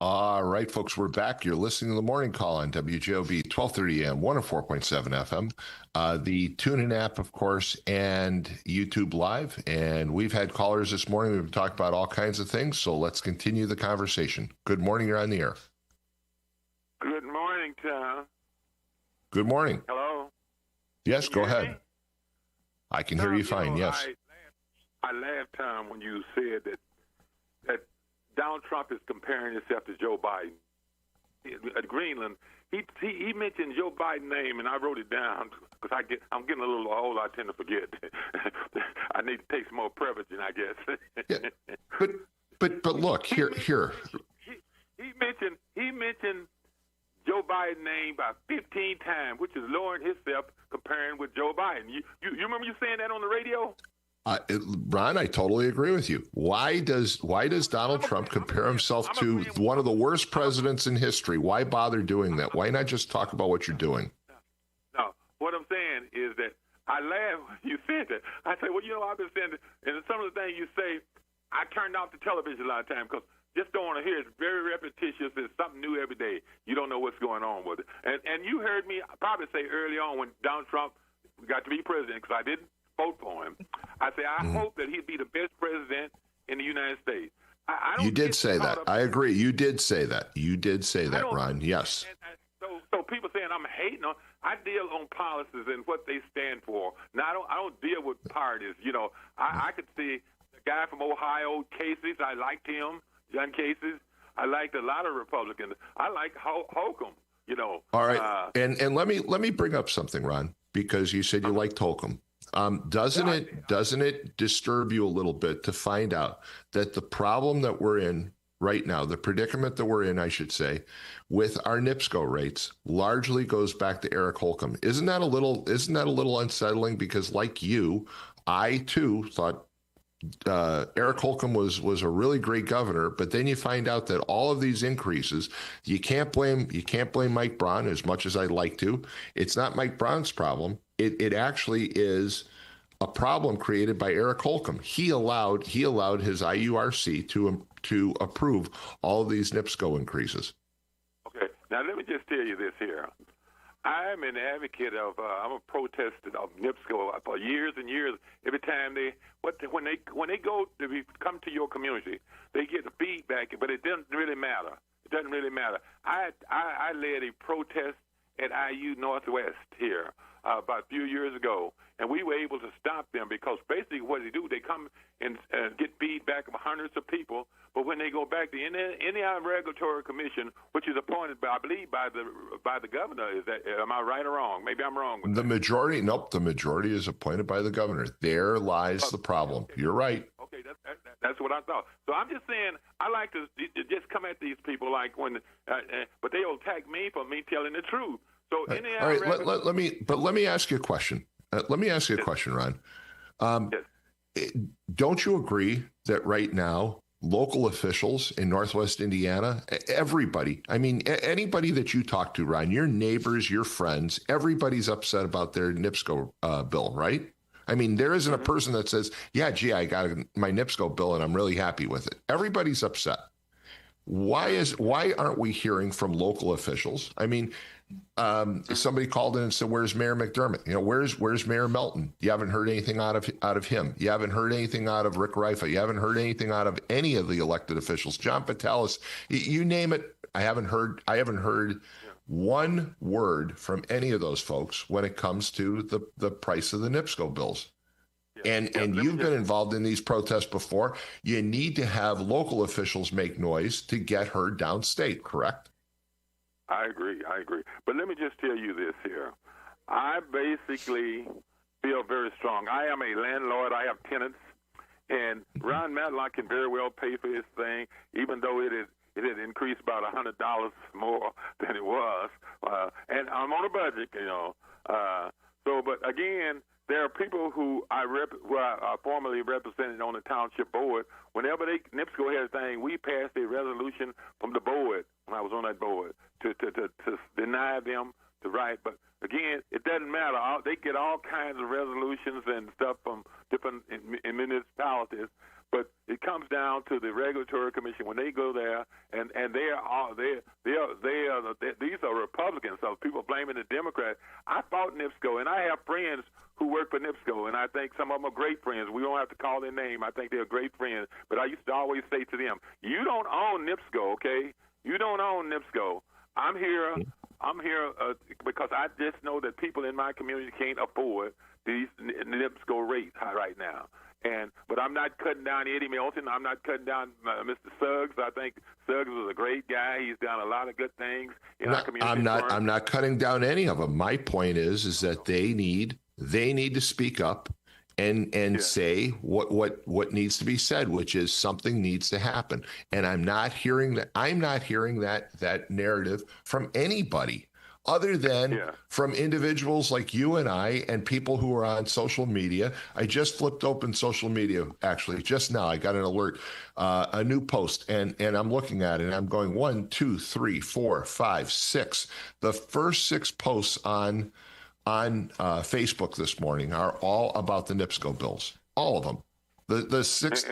All right, folks, we're back. You're listening to the morning call on WJOB 1230 AM, 104.7 FM, the TuneIn app, of course, and YouTube Live. And we've had callers this morning. We've talked about all kinds of things, so let's continue the conversation. Good morning. You're on the air. Good morning, Tom. Good morning. Hello? Yes, go ahead. Me? I can hear you fine, yes. I laughed, Tom, when you said that Donald Trump is comparing himself to Joe Biden. At Greenland, he mentioned Joe Biden's name, and I wrote it down because I'm getting a little old. I tend to forget. I need to take some more Prevagen, I guess. Yeah. But look here. He mentioned Joe Biden's name about 15 times, which is lowering himself comparing with Joe Biden. You remember you saying that on the radio? Ron, I totally agree with you. Why does Donald Trump compare himself to one of the worst presidents in history? Why bother doing that? Why not just talk about what you're doing? No, what I'm saying is that I laugh when you said that. I say, well, I've been saying that, and some of the things you say, I turned off the television a lot of times because just don't want to hear it. It's very repetitious. It's something new every day. You don't know what's going on with it. And you heard me probably say early on when Donald Trump got to be president, because I didn't vote for him. I say I hope that he'd be the best president in the United States. I don't. You did say that. I agree. You did say that. You did say that, Ron. Yes. So people saying I'm hating on. I deal on policies and what they stand for. Now I don't deal with parties. I could see the guy from Ohio, Casey. I liked him, John Casey. I liked a lot of Republicans. I like Holcomb. All right. And let me bring up something, Ron, because you said you liked Holcomb. Doesn't it disturb you a little bit to find out that the problem that we're in right now, the predicament that we're in, I should say, with our NIPSCO rates largely goes back to Eric Holcomb? Isn't that a little unsettling? Because like you, I too thought Eric Holcomb was a really great governor, but then you find out that all of these increases, you can't blame Mike Braun as much as I'd like to. It's not Mike Braun's problem. It actually is a problem created by Eric Holcomb. He allowed his IURC to approve all of these NIPSCO increases. Okay, now let me just tell you this here. I'm an advocate of, I'm a protester of NIPSCO for years and years. Every time when they go to come to your community, they get the feedback, but it doesn't really matter. It doesn't really matter. I led a protest at IU Northwest here about a few years ago, and we were able to stop them because basically what they do, they come and get feedback of hundreds of people, but when they go back to any regulatory commission, which is appointed by, I believe, by the governor, is that, am I right or wrong? Maybe I'm wrong. The majority is appointed by the governor. There lies the problem. Okay. You're right. Okay, that's what I thought. So I'm just saying, I like to just come at these people like when, but they'll attack me for me telling the truth. So all right, let me ask you a question. Ron. Yes. Don't you agree that right now local officials in Northwest Indiana, everybody, I mean, anybody that you talk to, Ron, your neighbors, your friends, everybody's upset about their NIPSCO bill, right? I mean, there isn't a person that says, yeah, gee, I got my NIPSCO bill and I'm really happy with it. Everybody's upset. Why aren't we hearing from local officials? I mean, somebody called in and said, "Where's Mayor McDermott? You know, where's Mayor Melton? You haven't heard anything out of him. You haven't heard anything out of Rick Rifa. You haven't heard anything out of any of the elected officials. John Vitalis, you name it. I haven't heard one word from any of those folks when it comes to the price of the NIPSCO bills." And you've been involved in these protests before. You need to have local officials make noise to get heard downstate, correct? I agree. But let me just tell you this here. I basically feel very strong. I am a landlord. I have tenants. And Ron Matlock can very well pay for his thing, even though it had increased about $100 more than it was. And I'm on a budget, you know. But again, there are people who I formerly represented on the township board. Whenever NIPSCO had a thing, we passed a resolution from the board when I was on that board to deny them the right. But again, it doesn't matter. They get all kinds of resolutions and stuff from different municipalities. But it comes down to the regulatory commission when they go there, and these are Republicans. So people blaming the Democrats. I fought NIPSCO, and I have friends who work for NIPSCO, and I think some of them are great friends. We don't have to call their name. I think they're great friends. But I used to always say to them, "You don't own NIPSCO, okay? You don't own NIPSCO. I'm here because I just know that people in my community can't afford these NIPSCO rates right now." But I'm not cutting down Eddie Milton. I'm not cutting down Mr. Suggs. I think Suggs was a great guy. He's done a lot of good things in our community. I'm not cutting down any of them. My point is that they need to speak up and say what needs to be said, which is something needs to happen. And I'm not hearing that narrative from anybody other than from individuals like you and I and people who are on social media. I just flipped open social media, actually, just now. I got an alert, a new post, and I'm looking at it, and I'm going 1, 2, 3, 4, 5, 6. The first 6 posts on Facebook this morning are all about the NIPSCO bills, all of them. The sixth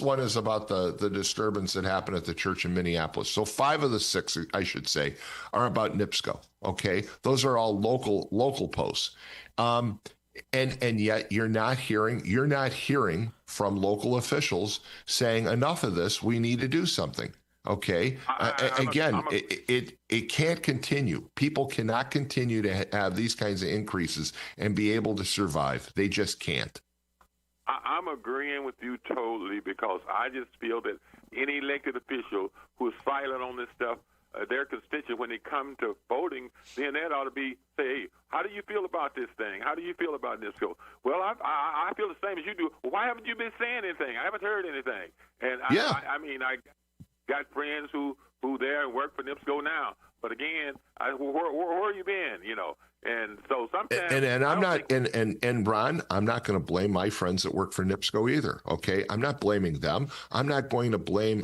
one is about the disturbance that happened at the church in Minneapolis. So 5 of the 6, I should say, are about NIPSCO. Okay, those are all local posts, and yet you're not hearing from local officials saying enough of this. We need to do something. Okay. It can't continue. People cannot continue to have these kinds of increases and be able to survive. They just can't. I'm agreeing with you totally, because I just feel that any elected official who is silent on this stuff, their constituent, when they come to voting, then that ought to be, say, hey, how do you feel about this thing? How do you feel about this? Well, I feel the same as you do. Well, why haven't you been saying anything? I haven't heard anything. And I got friends who there and work for NIPSCO now. But again, where you been? You know, And so sometimes, and I'm not, and Ron, I'm not going to blame my friends that work for NIPSCO either. Okay, I'm not blaming them. I'm not going to blame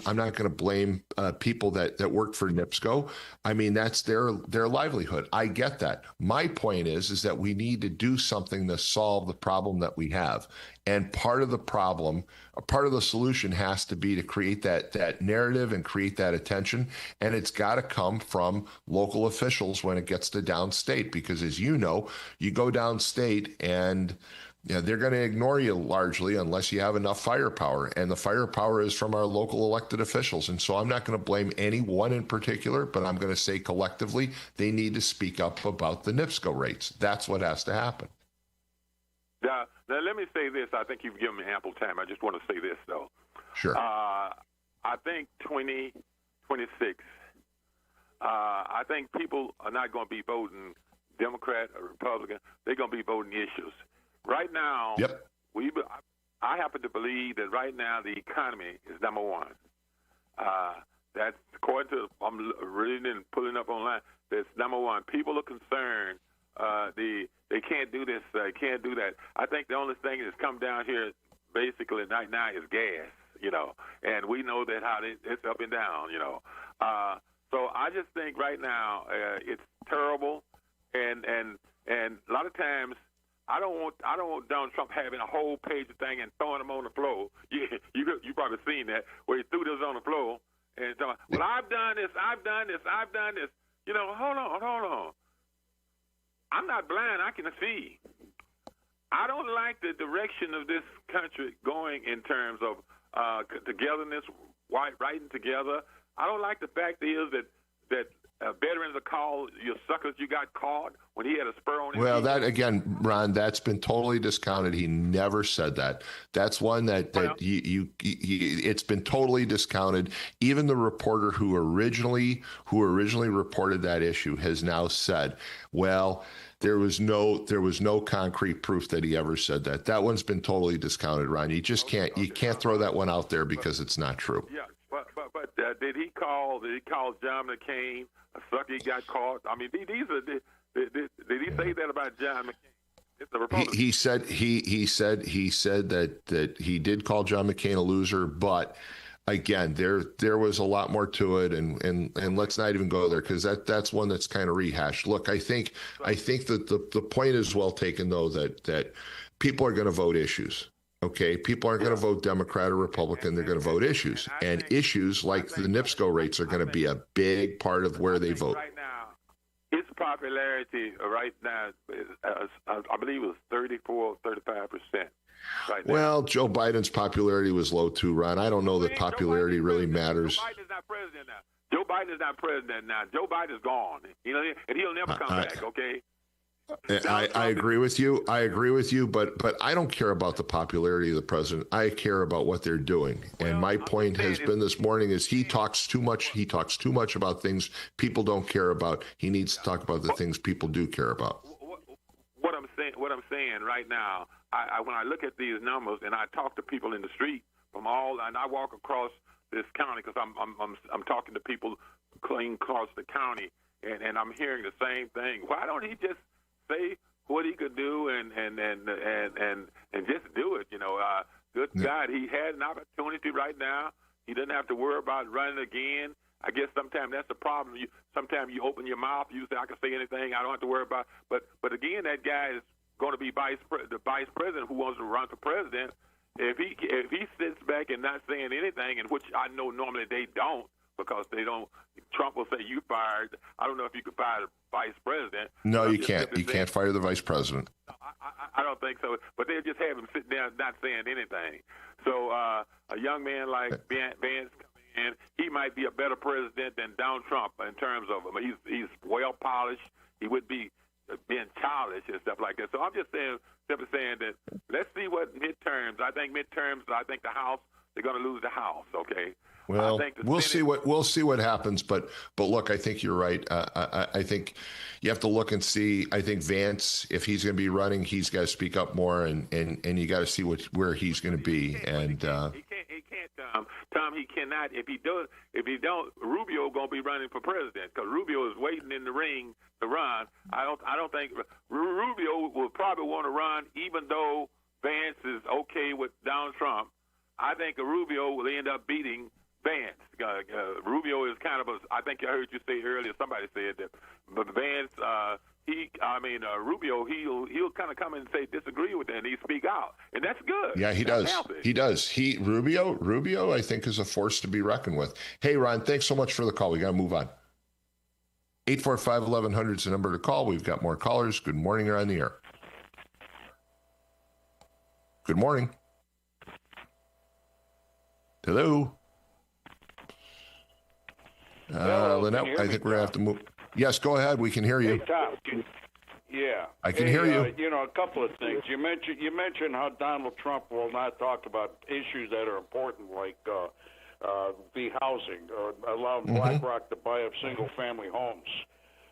people that work for NIPSCO. I mean, that's their livelihood. I get that. My point is that we need to do something to solve the problem that we have. And part of the problem, part of the solution has to be to create that narrative and create that attention. And it's got to come from local officials when it gets to downstate, because as you know, you go downstate and they're going to ignore you largely unless you have enough firepower. And the firepower is from our local elected officials. And so I'm not going to blame anyone in particular, but I'm going to say collectively, they need to speak up about the NIPSCO rates. That's what has to happen. Now, let me say this. I think you've given me ample time. I just want to say this, though. Sure. I think 2026, I think people are not going to be voting Democrat or Republican. They're going to be voting issues. Right now, yep. I happen to believe that right now the economy is number one. That's according to, I'm reading and pulling up online, that's number one. People are concerned. They can't do this, can't do that. I think the only thing that's come down here basically right now is gas, and we know that how it's up and down, So I just think right now it's terrible, and a lot of times I don't want Donald Trump having a whole page of thing and throwing them on the floor. You probably seen that where he threw this on the floor and talking, well, I've done this. Hold on. I'm not blind. I can see. I don't like the direction of this country going in terms of togetherness, writing together. I don't like the fact is that veterans are called, you suckers, you got caught when he had a spur on his Well, feet. that again, Ron, that's been totally discounted. He never said that. That's one that it's been totally discounted. Even the reporter who originally reported that issue has now said, well, there was no concrete proof that he ever said that. That one's been totally discounted, Ron. You just can't throw that one out there because it's not true. Yeah, but did he call John McCain a sucker? He got caught. I mean, these are did he say that about John McCain? It's the Republican. He said that he did call John McCain a loser, but again, there was a lot more to it, and let's not even go there because that's one that's kind of rehashed. Look, I think that the point is well taken though that people are going to vote issues. Okay, people aren't going to vote Democrat or Republican. They're going to vote issues, and issues like the NIPSCO rates are going to be a big part of where they vote. Right now, its popularity right now, I believe it was 34, 35%. Right now. Well, Joe Biden's popularity was low too, Ron. I don't know that popularity really matters. Joe Biden is not president now. Joe Biden is not president now. Joe Biden is gone. And he'll never come back. Okay. I agree with you. But I don't care about the popularity of the president. I care about what they're doing. And my point has been this morning is he talks too much. He talks too much about things people don't care about. He needs to talk about the things people do care about. What I'm saying right now, when I look at these numbers and I talk to people in the street and I walk across this county because I'm talking to people clean across the county and I'm hearing the same thing. Why don't he just say what he could do and just do it? Good God, he had an opportunity right now. He doesn't have to worry about running again. I guess sometimes that's the problem. Sometimes you open your mouth, you say I can say anything. I don't have to worry about. But again, that guy is going to be the vice president who wants to run for president. If he sits back and not saying anything, and which I know normally they don't, because they don't. Trump will say you fired. I don't know if you could fire the vice president. No, you can't. You can't fire the vice president. I don't think so. But they'll just have him sitting down not saying anything. So a young man like Vance coming in, he might be a better president than Donald Trump in terms of he's well polished. He would be being childish and stuff like that. So I'm just simply saying that let's see what midterms. I think the House, they're going to lose the House. Okay. Well, we'll see what happens, but look, I think you're right. I think you have to look and see. I think Vance, if he's going to be running, he's got to speak up more, and you got to see where he's going to be. And he can't, Tom. He cannot. If he don't, Rubio going to be running for president because Rubio is waiting in the ring to run. I don't think Rubio will probably want to run, even though Vance is okay with Donald Trump. I think Rubio will end up beating Vance. Rubio is kind of I think I heard you say earlier, somebody said that, but Vance, Rubio, he'll kind of come in and say disagree with it, and he speak out, and that's good. Yeah, he does. He does. Rubio, I think, is a force to be reckoned with. Hey, Ron, thanks so much for the call. We got to move on. 845-1100 is the number to call. We've got more callers. Good morning. You're on the air. Good morning. Hello. Lynette, I think we're going to have to move. Yes, go ahead. We can hear you. Hey, Tom. Yeah. I can hear you. A couple of things. You mentioned how Donald Trump will not talk about issues that are important, like the housing or allowing BlackRock to buy up single-family homes.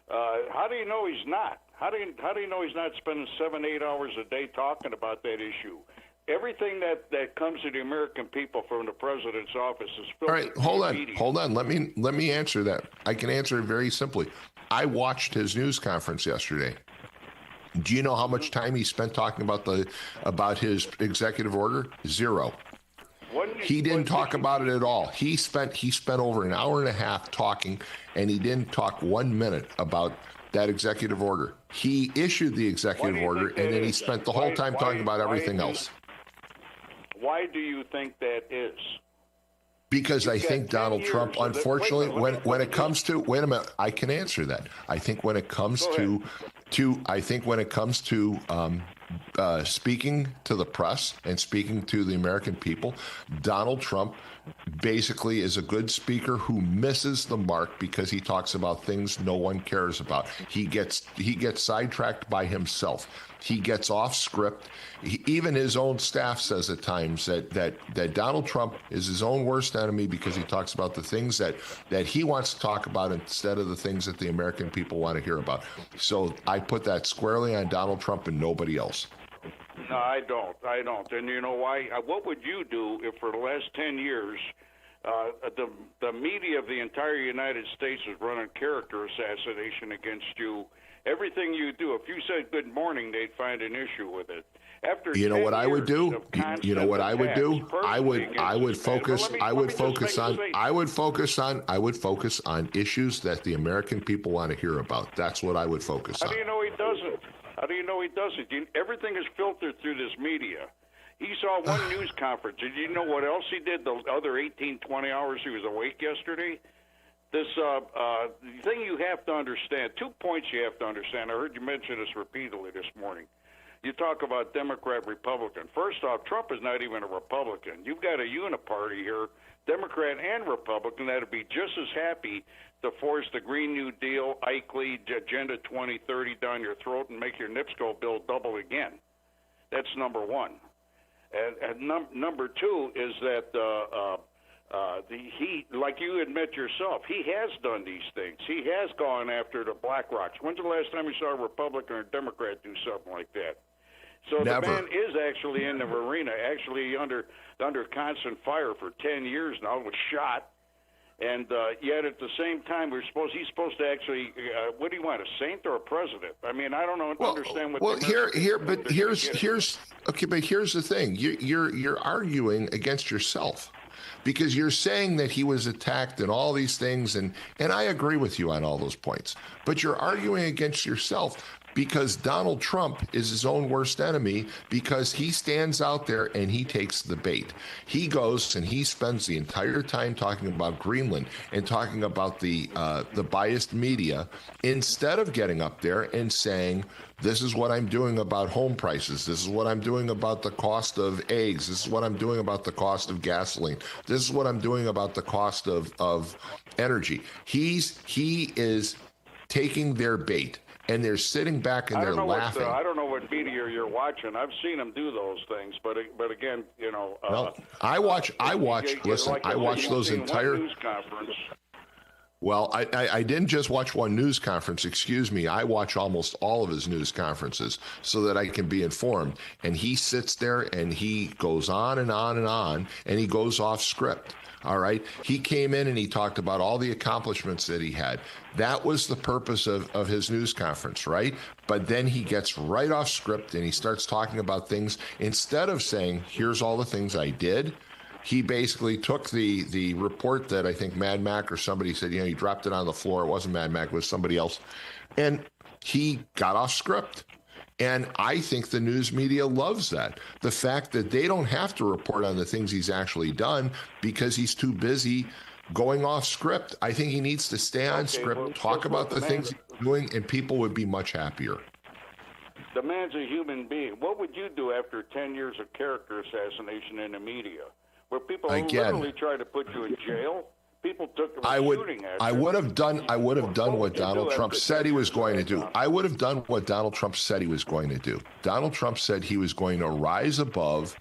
How do you know he's not? How do you know he's not spending 7-8 hours a day talking about that issue? Everything that comes to the American people from the president's office is filtered. All right, hold on. Let me answer that. I can answer it very simply. I watched his news conference yesterday. Do you know how much time he spent talking about his executive order? 0. He didn't talk about it at all. He spent over an hour and a half talking, and he didn't talk 1 minute about that executive order. He issued the executive order, and then he spent the whole time talking about everything else. Why do you think that is? Because I think Donald Trump, unfortunately, when it comes to, wait a minute, I can answer that. I think when it comes to speaking to the press and speaking to the American people, Donald Trump basically is a good speaker who misses the mark because he talks about things no one cares about. He gets sidetracked by himself. He gets off script. Even his own staff says at times that Donald Trump is his own worst enemy because he talks about the things that he wants to talk about instead of the things that the American people want to hear about. So I put that squarely on Donald Trump and nobody else. No, I don't. And you know why? What would you do if for the last 10 years the media of the entire United States was running character assassination against you? Everything you do, if you said good morning, they'd find an issue with it. After you know what I would do? You know what I would do? I would focus on issues that the American people want to hear about. That's what I would focus on. How do you know he doesn't? Everything is filtered through this media. He saw one news conference. Did you know what else he did the other 18, 20 hours he was awake yesterday? This thing you have to understand, 2 points you have to understand. I heard you mention this repeatedly this morning. You talk about Democrat, Republican. First off, Trump is not even a Republican. You've got a uniparty here, Democrat and Republican, that would be just as happy to force the Green New Deal, Ickley, Agenda 2030 down your throat and make your NIPSCO bill double again. That's number one. And number two is that he, like you admit yourself, he has done these things. He has gone after the BlackRocks. When's the last time you saw a Republican or a Democrat do something like that? So Never. The man is actually in the arena, actually under constant fire for 10 years now, was shot. And yet at the same time, he's supposed to actually, what do you want, a saint or a president? I mean, I don't understand what. Well, here's the thing. You're arguing against yourself. Because you're saying that he was attacked and all these things, and I agree with you on all those points. But you're arguing against yourself because Donald Trump is his own worst enemy because he stands out there and he takes the bait. He goes and he spends the entire time talking about Greenland and talking about the biased media instead of getting up there and saying, this is what I'm doing about home prices. This is what I'm doing about the cost of eggs. This is what I'm doing about the cost of gasoline. This is what I'm doing about the cost of energy. He is taking their bait, and they're sitting back and they're laughing. I don't know what media you're watching. I've seen them do those things, but again, you know. I watch those entire news conference. Well, I didn't just watch one news conference. Excuse me. I watch almost all of his news conferences so that I can be informed. And he sits there and he goes on and on and on, and he goes off script. All right. He came in and he talked about all the accomplishments that he had. That was the purpose of his news conference, right? But then he gets right off script and he starts talking about things. Instead of saying, here's all the things I did, he basically took the report that I think Mad Mac or somebody said, he dropped it on the floor. It wasn't Mad Mac, it was somebody else. And he got off script. And I think the news media loves that. The fact that they don't have to report on the things he's actually done because he's too busy going off script. I think he needs to stay on script, talk about the things he's doing, and people would be much happier. The man's a human being. What would you do after 10 years of character assassination in the media, where people literally try to put you in jail? People took him shooting at you. I would have done what Donald Trump said he was going to do. I would have done what Donald Trump said he was going to do. Donald Trump said he was going to rise above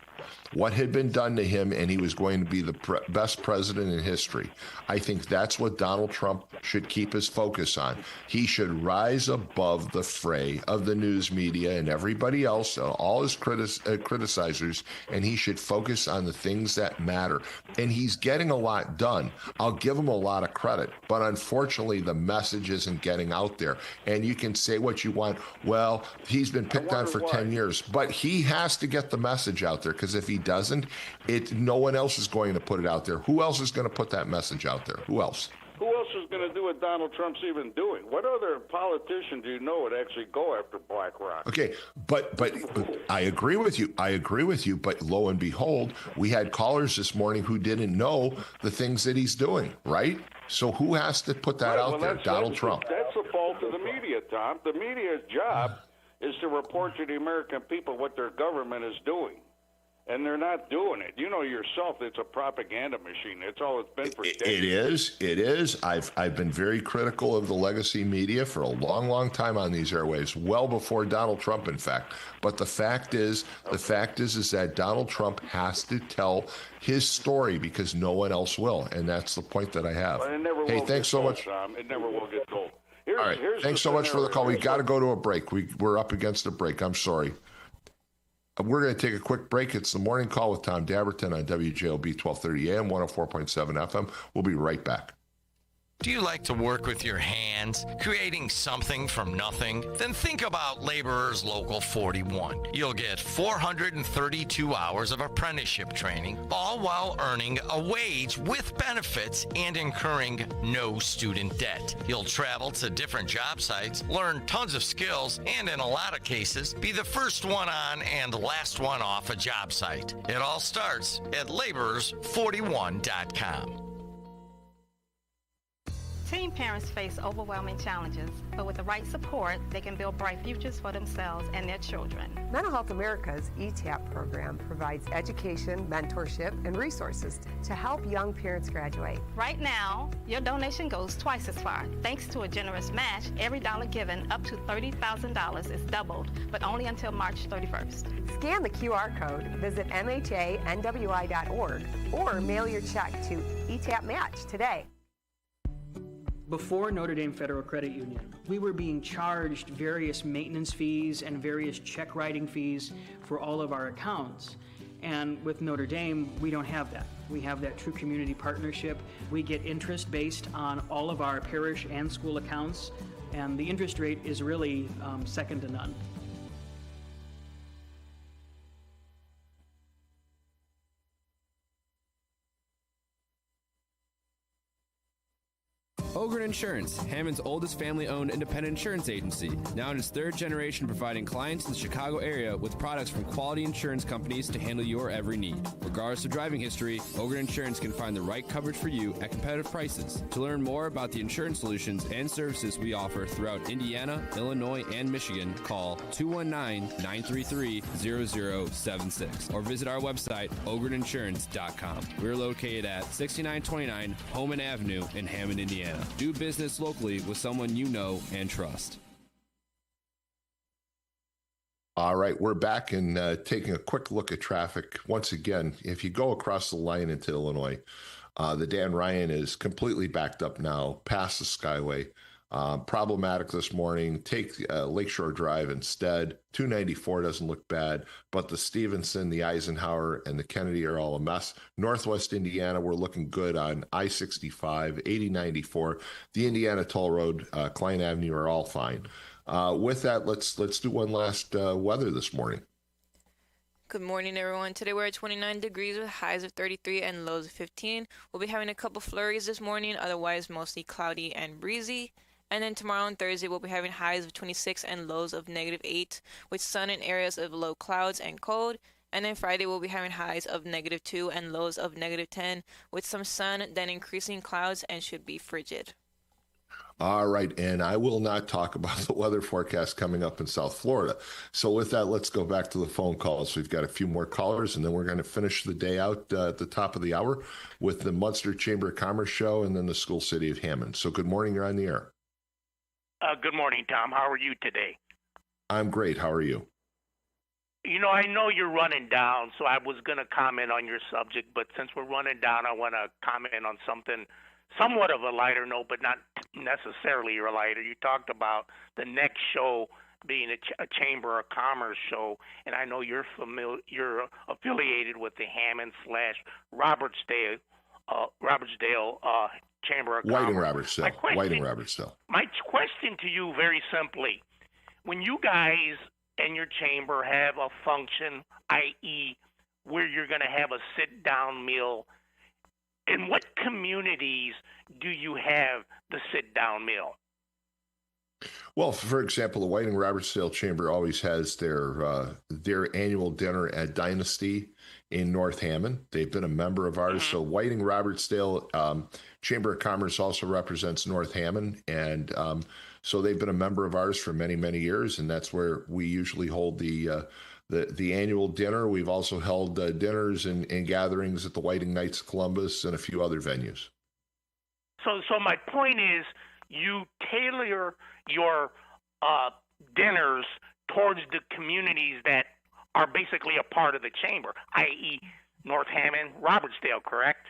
what had been done to him, and he was going to be the best president in history. I think that's what Donald Trump should keep his focus on. He should rise above the fray of the news media and everybody else, all his criticizers, and he should focus on the things that matter. And he's getting a lot done. I'll give him a lot of credit, but unfortunately, the message isn't getting out there. And you can say what you want. Well, he's been picked on for 10 years, but he has to get the message out there, because if he doesn't, no one else is going to put it out there. Who else is going to put that message out there? Who else? Who else is going to do what Donald Trump's even doing? What other politician do you know would actually go after BlackRock? Okay, but I agree with you. But lo and behold, we had callers this morning who didn't know the things that he's doing, right? So who has to put that out there? Donald Trump. That's the fault of the media, Tom. The media's job is to report to the American people what their government is doing. And they're not doing it. You know yourself, it's a propaganda machine. That's all it's been for decades. It is. I've been very critical of the legacy media for a long, long time on these airwaves, well before Donald Trump, in fact. But the fact is that Donald Trump has to tell his story because no one else will, and that's the point that I have. Hey, thanks so much. Tom. It never will get told. All right, thanks so much for the call. We got to go to a break. We're up against a break. I'm sorry. We're going to take a quick break. It's the morning call with Tom Dabertin on WJOB 1230 AM, 104.7 FM. We'll be right back. Do you like to work with your hands, creating something from nothing? Then think about Laborers Local 41. You'll get 432 hours of apprenticeship training, all while earning a wage with benefits and incurring no student debt. You'll travel to different job sites, learn tons of skills, and in a lot of cases, be the first one on and last one off a job site. It all starts at laborers41.com. Teen parents face overwhelming challenges, but with the right support, they can build bright futures for themselves and their children. Mental Health America's ETAP program provides education, mentorship, and resources to help young parents graduate. Right now, your donation goes twice as far. Thanks to a generous match, every dollar given up to $30,000 is doubled, but only until March 31st. Scan the QR code, visit MHANWI.org, or mail your check to ETAP Match today. Before Notre Dame Federal Credit Union, we were being charged various maintenance fees and various check writing fees for all of our accounts. And with Notre Dame, we don't have that. We have that true community partnership. We get interest based on all of our parish and school accounts, and the interest rate is really second to none. Ogren Insurance, Hammond's oldest family-owned independent insurance agency, now in its third generation providing clients in the Chicago area with products from quality insurance companies to handle your every need. Regardless of driving history, Ogren Insurance can find the right coverage for you at competitive prices. To learn more about the insurance solutions and services we offer throughout Indiana, Illinois, and Michigan, call 219-933-0076 or visit our website, ogreninsurance.com. We're located at 6929 Homan Avenue in Hammond, Indiana. Do business locally with someone you know and trust. All right, we're back and taking a quick look at traffic. Once again, if you go across the line into Illinois, The Dan Ryan is completely backed up now past the Skyway. Problematic this morning. Take Lakeshore Drive instead. 294 doesn't look bad, but the Stevenson, the Eisenhower, and the Kennedy are all a mess. Northwest Indiana, we're looking good on I-65, 8094. The Indiana Toll Road, Klein Avenue are all fine. With that, let's do one last weather this morning. Good morning, everyone. Today we're at 29 degrees with highs of 33 and lows of 15. We'll be having a couple flurries this morning, otherwise mostly cloudy and breezy. And then tomorrow and Thursday, we'll be having highs of 26 and lows of -8, with sun in areas of low clouds and cold. And then Friday, we'll be having highs of -2 and lows of -10, with some sun, then increasing clouds, and should be frigid. All right, and I will not talk about the weather forecast coming up in South Florida. So with that, let's go back to the phone calls. We've got a few more callers, and then we're going to finish the day out at the top of the hour with the Munster Chamber of Commerce show and then the School City of Hammond. So good morning, you're on the air. Good morning, Tom. How are you today? I'm great. How are you? You know, I know you're running down, so I was going to comment on your subject, but since we're running down, I want to comment on something somewhat of a lighter note, but not necessarily a lighter. You talked about the next show being a Chamber of Commerce show, and I know you're affiliated with the Hammond / Robertsdale Chamber of Commerce. Whiting Robertsdale. My question to you, very simply, when you guys and your chamber have a function, i.e., where you're going to have a sit-down meal, in what communities do you have the sit-down meal? Well, for example, the Whiting Robertsdale Chamber always has their annual dinner at Dynasty in North Hammond. They've been a member of ours. So Whiting Robertsdale Chamber of Commerce also represents North Hammond, and so they've been a member of ours for many, many years, and that's where we usually hold the annual dinner. We've also held dinners and gatherings at the Whiting Knights of Columbus and a few other venues. So my point is, you tailor your dinners towards the communities that are basically a part of the chamber, i.e., North Hammond, Robertsdale, correct?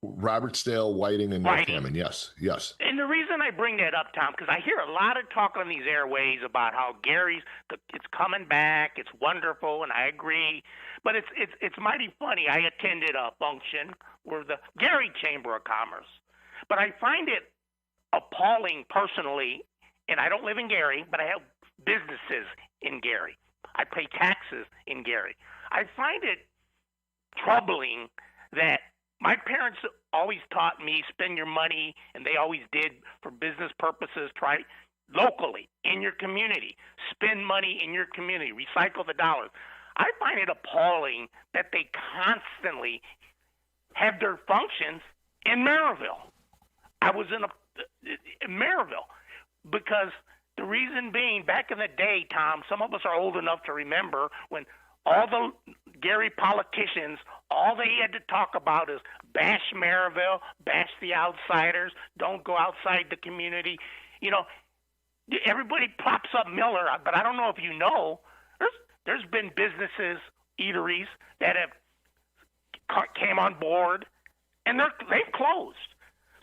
Robertsdale, Whiting, and North Hammond, yes. And the reason I bring that up, Tom, because I hear a lot of talk on these airways about how it's coming back, it's wonderful, and I agree. But it's mighty funny. I attended a function with the Gary Chamber of Commerce, but I find it appalling personally, and I don't live in Gary, but I have businesses in Gary. I pay taxes in Gary. I find it troubling that my parents always taught me spend your money, and they always did for business purposes. Try locally in your community. Spend money in your community. Recycle the dollars. I find it appalling that they constantly have their functions in Maryville. I was in Maryville because the reason being, back in the day, Tom, some of us are old enough to remember when all the Gary politicians, all they had to talk about is bash Maryville, bash the outsiders, don't go outside the community. You know, everybody props up Miller, but I don't know if you know, there's been businesses, eateries that have came on board, and they've closed.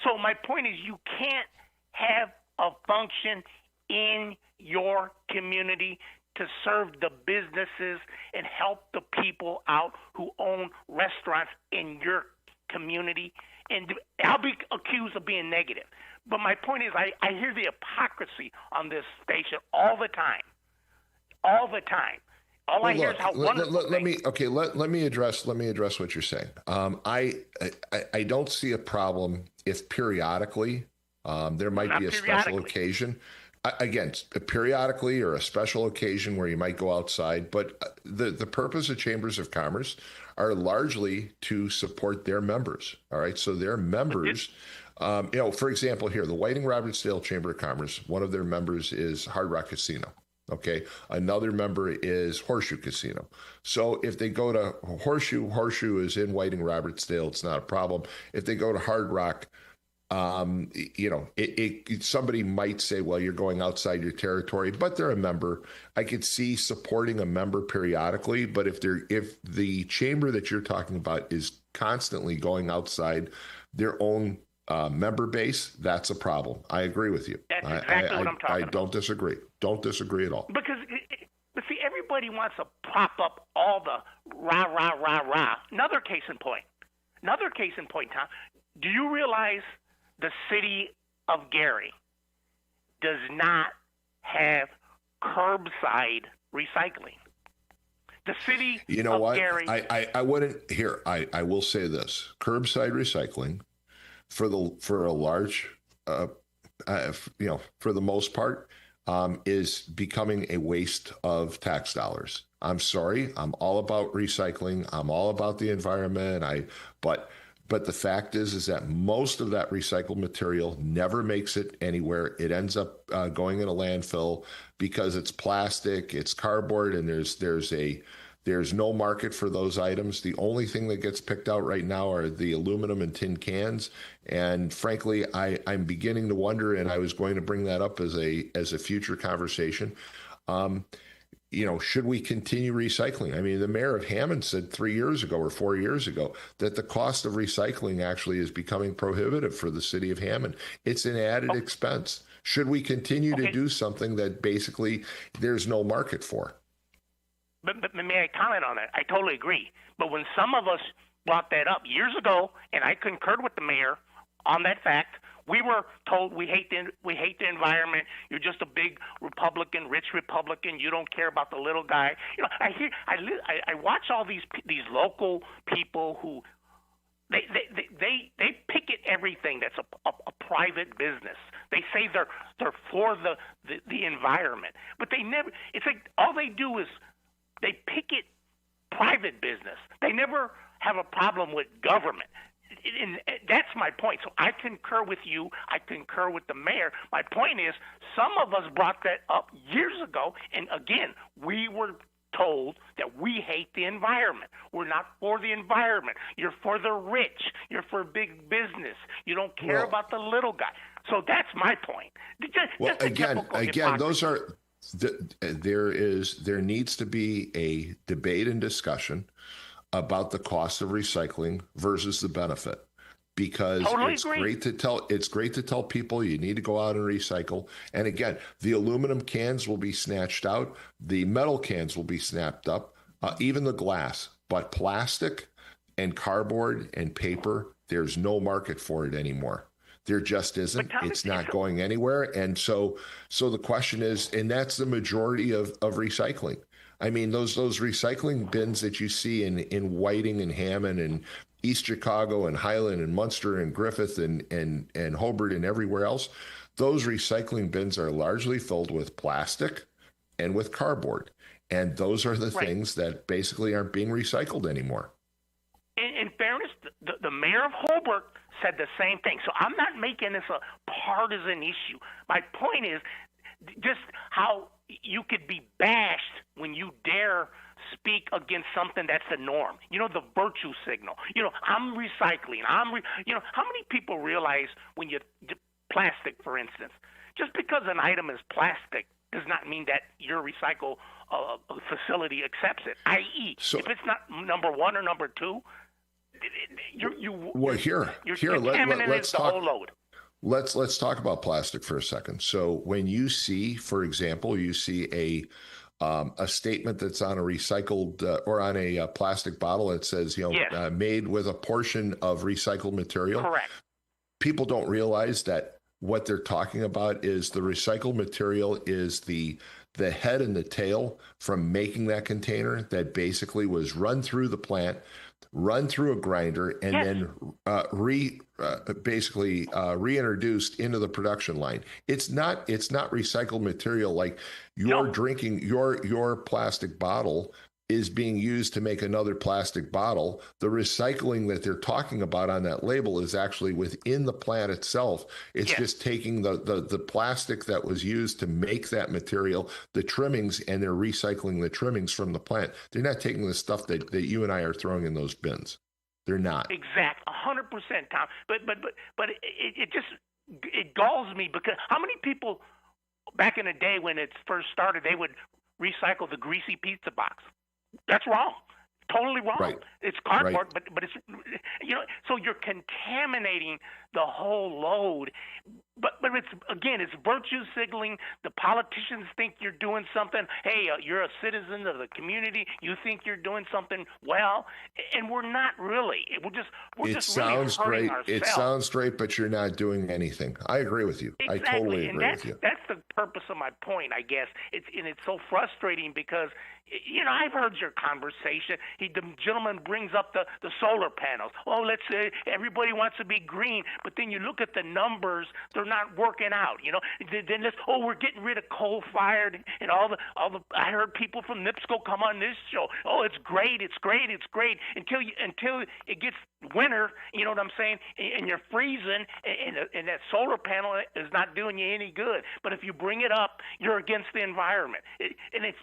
So my point is, you can't have a function in your community to serve the businesses and help the people out who own restaurants in your community. And I'll be accused of being negative. But my point is, I hear the hypocrisy on this station all the time. All the time. All I hear is how wonderful. Let me address what you're saying. I don't see a problem if periodically there might be a special occasion. Again, periodically or a special occasion where you might go outside, but the purpose of chambers of commerce are largely to support their members. All right, so their members, for example, here the Whiting Robertsdale Chamber of Commerce, one of their members is Hard Rock Casino. Okay, another member is Horseshoe Casino. So if they go to Horseshoe is in Whiting Robertsdale, it's not a problem. If they go to Hard Rock, somebody might say, well, you're going outside your territory, but they're a member. I could see supporting a member periodically, but if the chamber that you're talking about is constantly going outside their own member base, that's a problem. I agree with you. That's exactly what I'm talking about. I don't disagree. Don't disagree at all. Because, but see, everybody wants to prop up all the rah, rah, rah, rah. Another case in point, Tom. Do you realize the city of Gary does not have curbside recycling? The city you know of what? Gary. I wouldn't here. I will say this: curbside recycling for a large, for the most part, is becoming a waste of tax dollars. I'm sorry. I'm all about recycling. I'm all about the environment. But the fact is that most of that recycled material never makes it anywhere. It ends up going in a landfill because it's plastic, it's cardboard, and there's no market for those items. The only thing that gets picked out right now are the aluminum and tin cans. And frankly, I'm beginning to wonder, and I was going to bring that up as a future conversation. Should we continue recycling? I mean, the mayor of Hammond said 3 years ago or 4 years ago that the cost of recycling actually is becoming prohibitive for the city of Hammond. It's an added expense. Should we continue to do something that basically there's no market for? But may I comment on that? I totally agree. But when some of us brought that up years ago, and I concurred with the mayor on that fact, we were told we hate the environment. You're just a big Republican, rich Republican. You don't care about the little guy. I watch all these local people who they picket everything that's a private business. They say they're for the environment, but they never. It's like all they do is they picket private business. They never have a problem with government. And that's my point. So I concur with you. I concur with the mayor. My point is, some of us brought that up years ago, and again, we were told that we hate the environment. We're not for the environment. You're for the rich. You're for big business. You don't care about the little guy. So that's my point. Again, those are. There needs to be a debate and discussion about the cost of recycling versus the benefit, because it's great to tell people you need to go out and recycle. And again, the aluminum cans will be snatched out, the metal cans will be snapped up, even the glass. But plastic and cardboard and paper, there's no market for it anymore. There just isn't. It's not going anywhere. And so the question is, and that's the majority of recycling. I mean, those recycling bins that you see in Whiting and Hammond and East Chicago and Highland and Munster and Griffith and Hobart and everywhere else, those recycling bins are largely filled with plastic and with cardboard. And those are the things that basically aren't being recycled anymore. In fairness, the mayor of Hobart said the same thing. So I'm not making this a partisan issue. My point is just how you could be bashed when you dare speak against something that's the norm. The virtue signal. I'm recycling. How many people realize when you plastic, for instance, just because an item is plastic does not mean that your recycle facility accepts it. I.e., if it's not number one or number two, let's talk about plastic for a second. So when you see, for example, a statement that's on a recycled or on a plastic bottle that says, made with a portion of recycled material. Correct. People don't realize that what they're talking about is the recycled material is the head and the tail from making that container that basically was run through the plant, run through a grinder, and then reintroduced into the production line. It's not recycled material like you're drinking your plastic bottle is being used to make another plastic bottle. The recycling that they're talking about on that label is actually within the plant itself. It's just taking the plastic that was used to make that material, the trimmings, and they're recycling the trimmings from the plant. They're not taking the stuff that you and I are throwing in those bins. They're not. Exact, 100%, Tom. But it galls me because how many people back in the day when it first started, they would recycle the greasy pizza box? That's wrong. totally wrong. Right. It's cardboard, but it's, so you're contaminating the whole load. But it's virtue signaling. The politicians think you're doing something. Hey, you're a citizen of the community. You think you're doing something well, and we're not really. We're just really hurting ourselves. It sounds great, but you're not doing anything. I agree with you. Exactly. I totally agree with you. That's the purpose of my point, I guess. It's so frustrating because, I've heard your conversation. The gentleman brings up the solar panels. Oh, let's say everybody wants to be green, but then you look at the numbers, they're not working out. Then we're getting rid of coal-fired and all the. I heard people from NIPSCO come on this show. Oh, it's great, until it gets winter. You know what I'm saying? And you're freezing, and that solar panel is not doing you any good. But if you bring it up, you're against the environment, and it's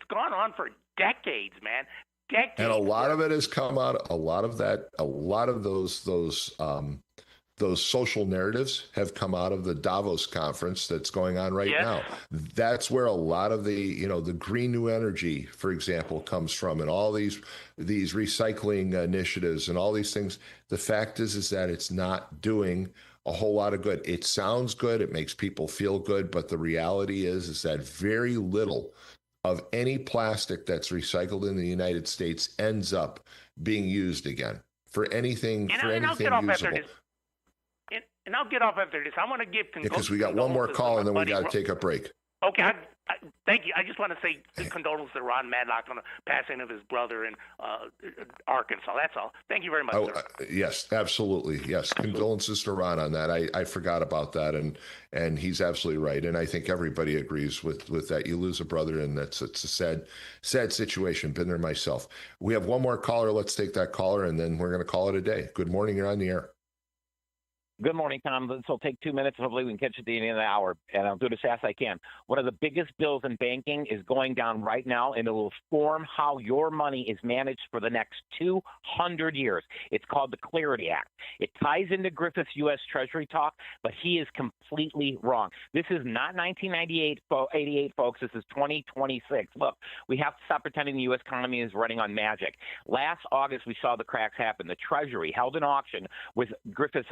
gone on for decades, man. Decades. And a lot of it has come out. A lot of those social narratives have come out of the Davos conference that's going on right now. That's where a lot of the green new energy, for example, comes from, and all these recycling initiatives and all these things. The fact is that it's not doing a whole lot of good. It sounds good, it makes people feel good, but the reality is that very little of any plastic that's recycled in the United States ends up being used again for anything usable. And I'll get off after this. I want to give because we got one more call and then we got to take a break. Okay, thank you. I just want to say condolences to Ron Madlock on the passing of his brother in Arkansas. That's all. Thank you very much, sir. Yes, absolutely. Yes, condolences to Ron on that. I forgot about that, and he's absolutely right. And I think everybody agrees with that. You lose a brother, and it's a sad situation. Been there myself. We have one more caller. Let's take that caller, and then we're going to call it a day. Good morning. You're on the air. Good morning, Tom. This will take 2 minutes. Hopefully we can catch it at the end of the hour, and I'll do it as fast as I can. One of the biggest bills in banking is going down right now, and it will form how your money is managed for the next 200 years. It's called the Clarity Act. It ties into Griffith's U.S. Treasury talk, but he is completely wrong. This is not 1988, folks. This is 2026. Look, we have to stop pretending the U.S. economy is running on magic. Last August, we saw the cracks happen. The Treasury held an auction with Griffith's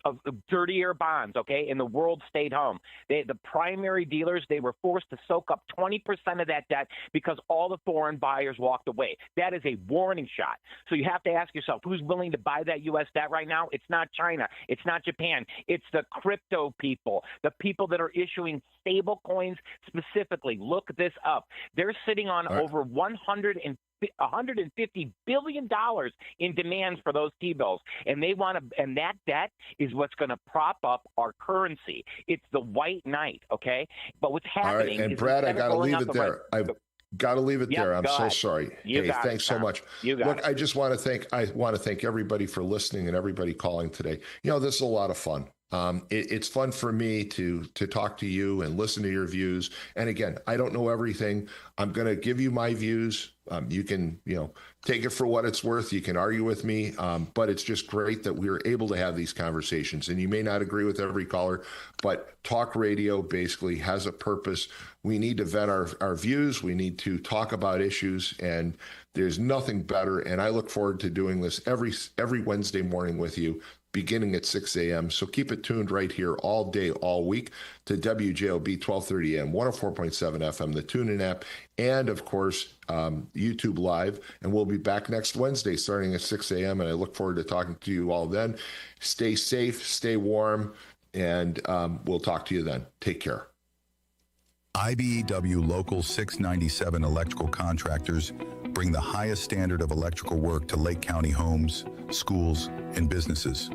of 30-year bonds, okay, and the world stayed home. The primary dealers, they were forced to soak up 20% of that debt because all the foreign buyers walked away. That is a warning shot. So you have to ask yourself, who's willing to buy that U.S. debt right now? It's not China. It's not Japan. It's the crypto people, the people that are issuing stable coins specifically. Look this up. They're sitting on over $150 billion in demands for those T-bills, and they want to, and that debt is what's going to prop up our currency. It's the white knight, okay? But what's happening? All right, and Brad, I got to leave it there. I've got to leave it there. I'm so sorry. Hey, thanks so much. Look, I just want to thank everybody for listening and everybody calling today. This is a lot of fun. It's fun for me to talk to you and listen to your views. And again, I don't know everything. I'm going to give you my views. You can, take it for what it's worth. You can argue with me, but it's just great that we're able to have these conversations. And you may not agree with every caller, but talk radio basically has a purpose. We need to vet our views. We need to talk about issues, and there's nothing better. And I look forward to doing this every Wednesday morning with you, beginning at 6 a.m. So keep it tuned right here all day, all week to WJOB 1230 AM, 104.7 FM, the TuneIn app, and of course, YouTube Live. And we'll be back next Wednesday starting at 6 a.m. And I look forward to talking to you all then. Stay safe, stay warm, and we'll talk to you then. Take care. IBEW Local 697 electrical contractors bring the highest standard of electrical work to Lake County homes, schools, and businesses.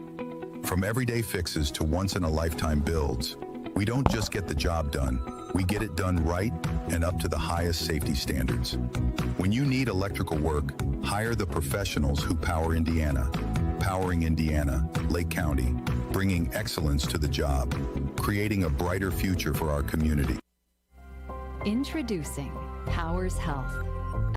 From everyday fixes to once-in-a-lifetime builds, we don't just get the job done, we get it done right and up to the highest safety standards. When you need electrical work, hire the professionals who power Indiana. Powering Indiana, Lake County, bringing excellence to the job, creating a brighter future for our community. Introducing Powers Health,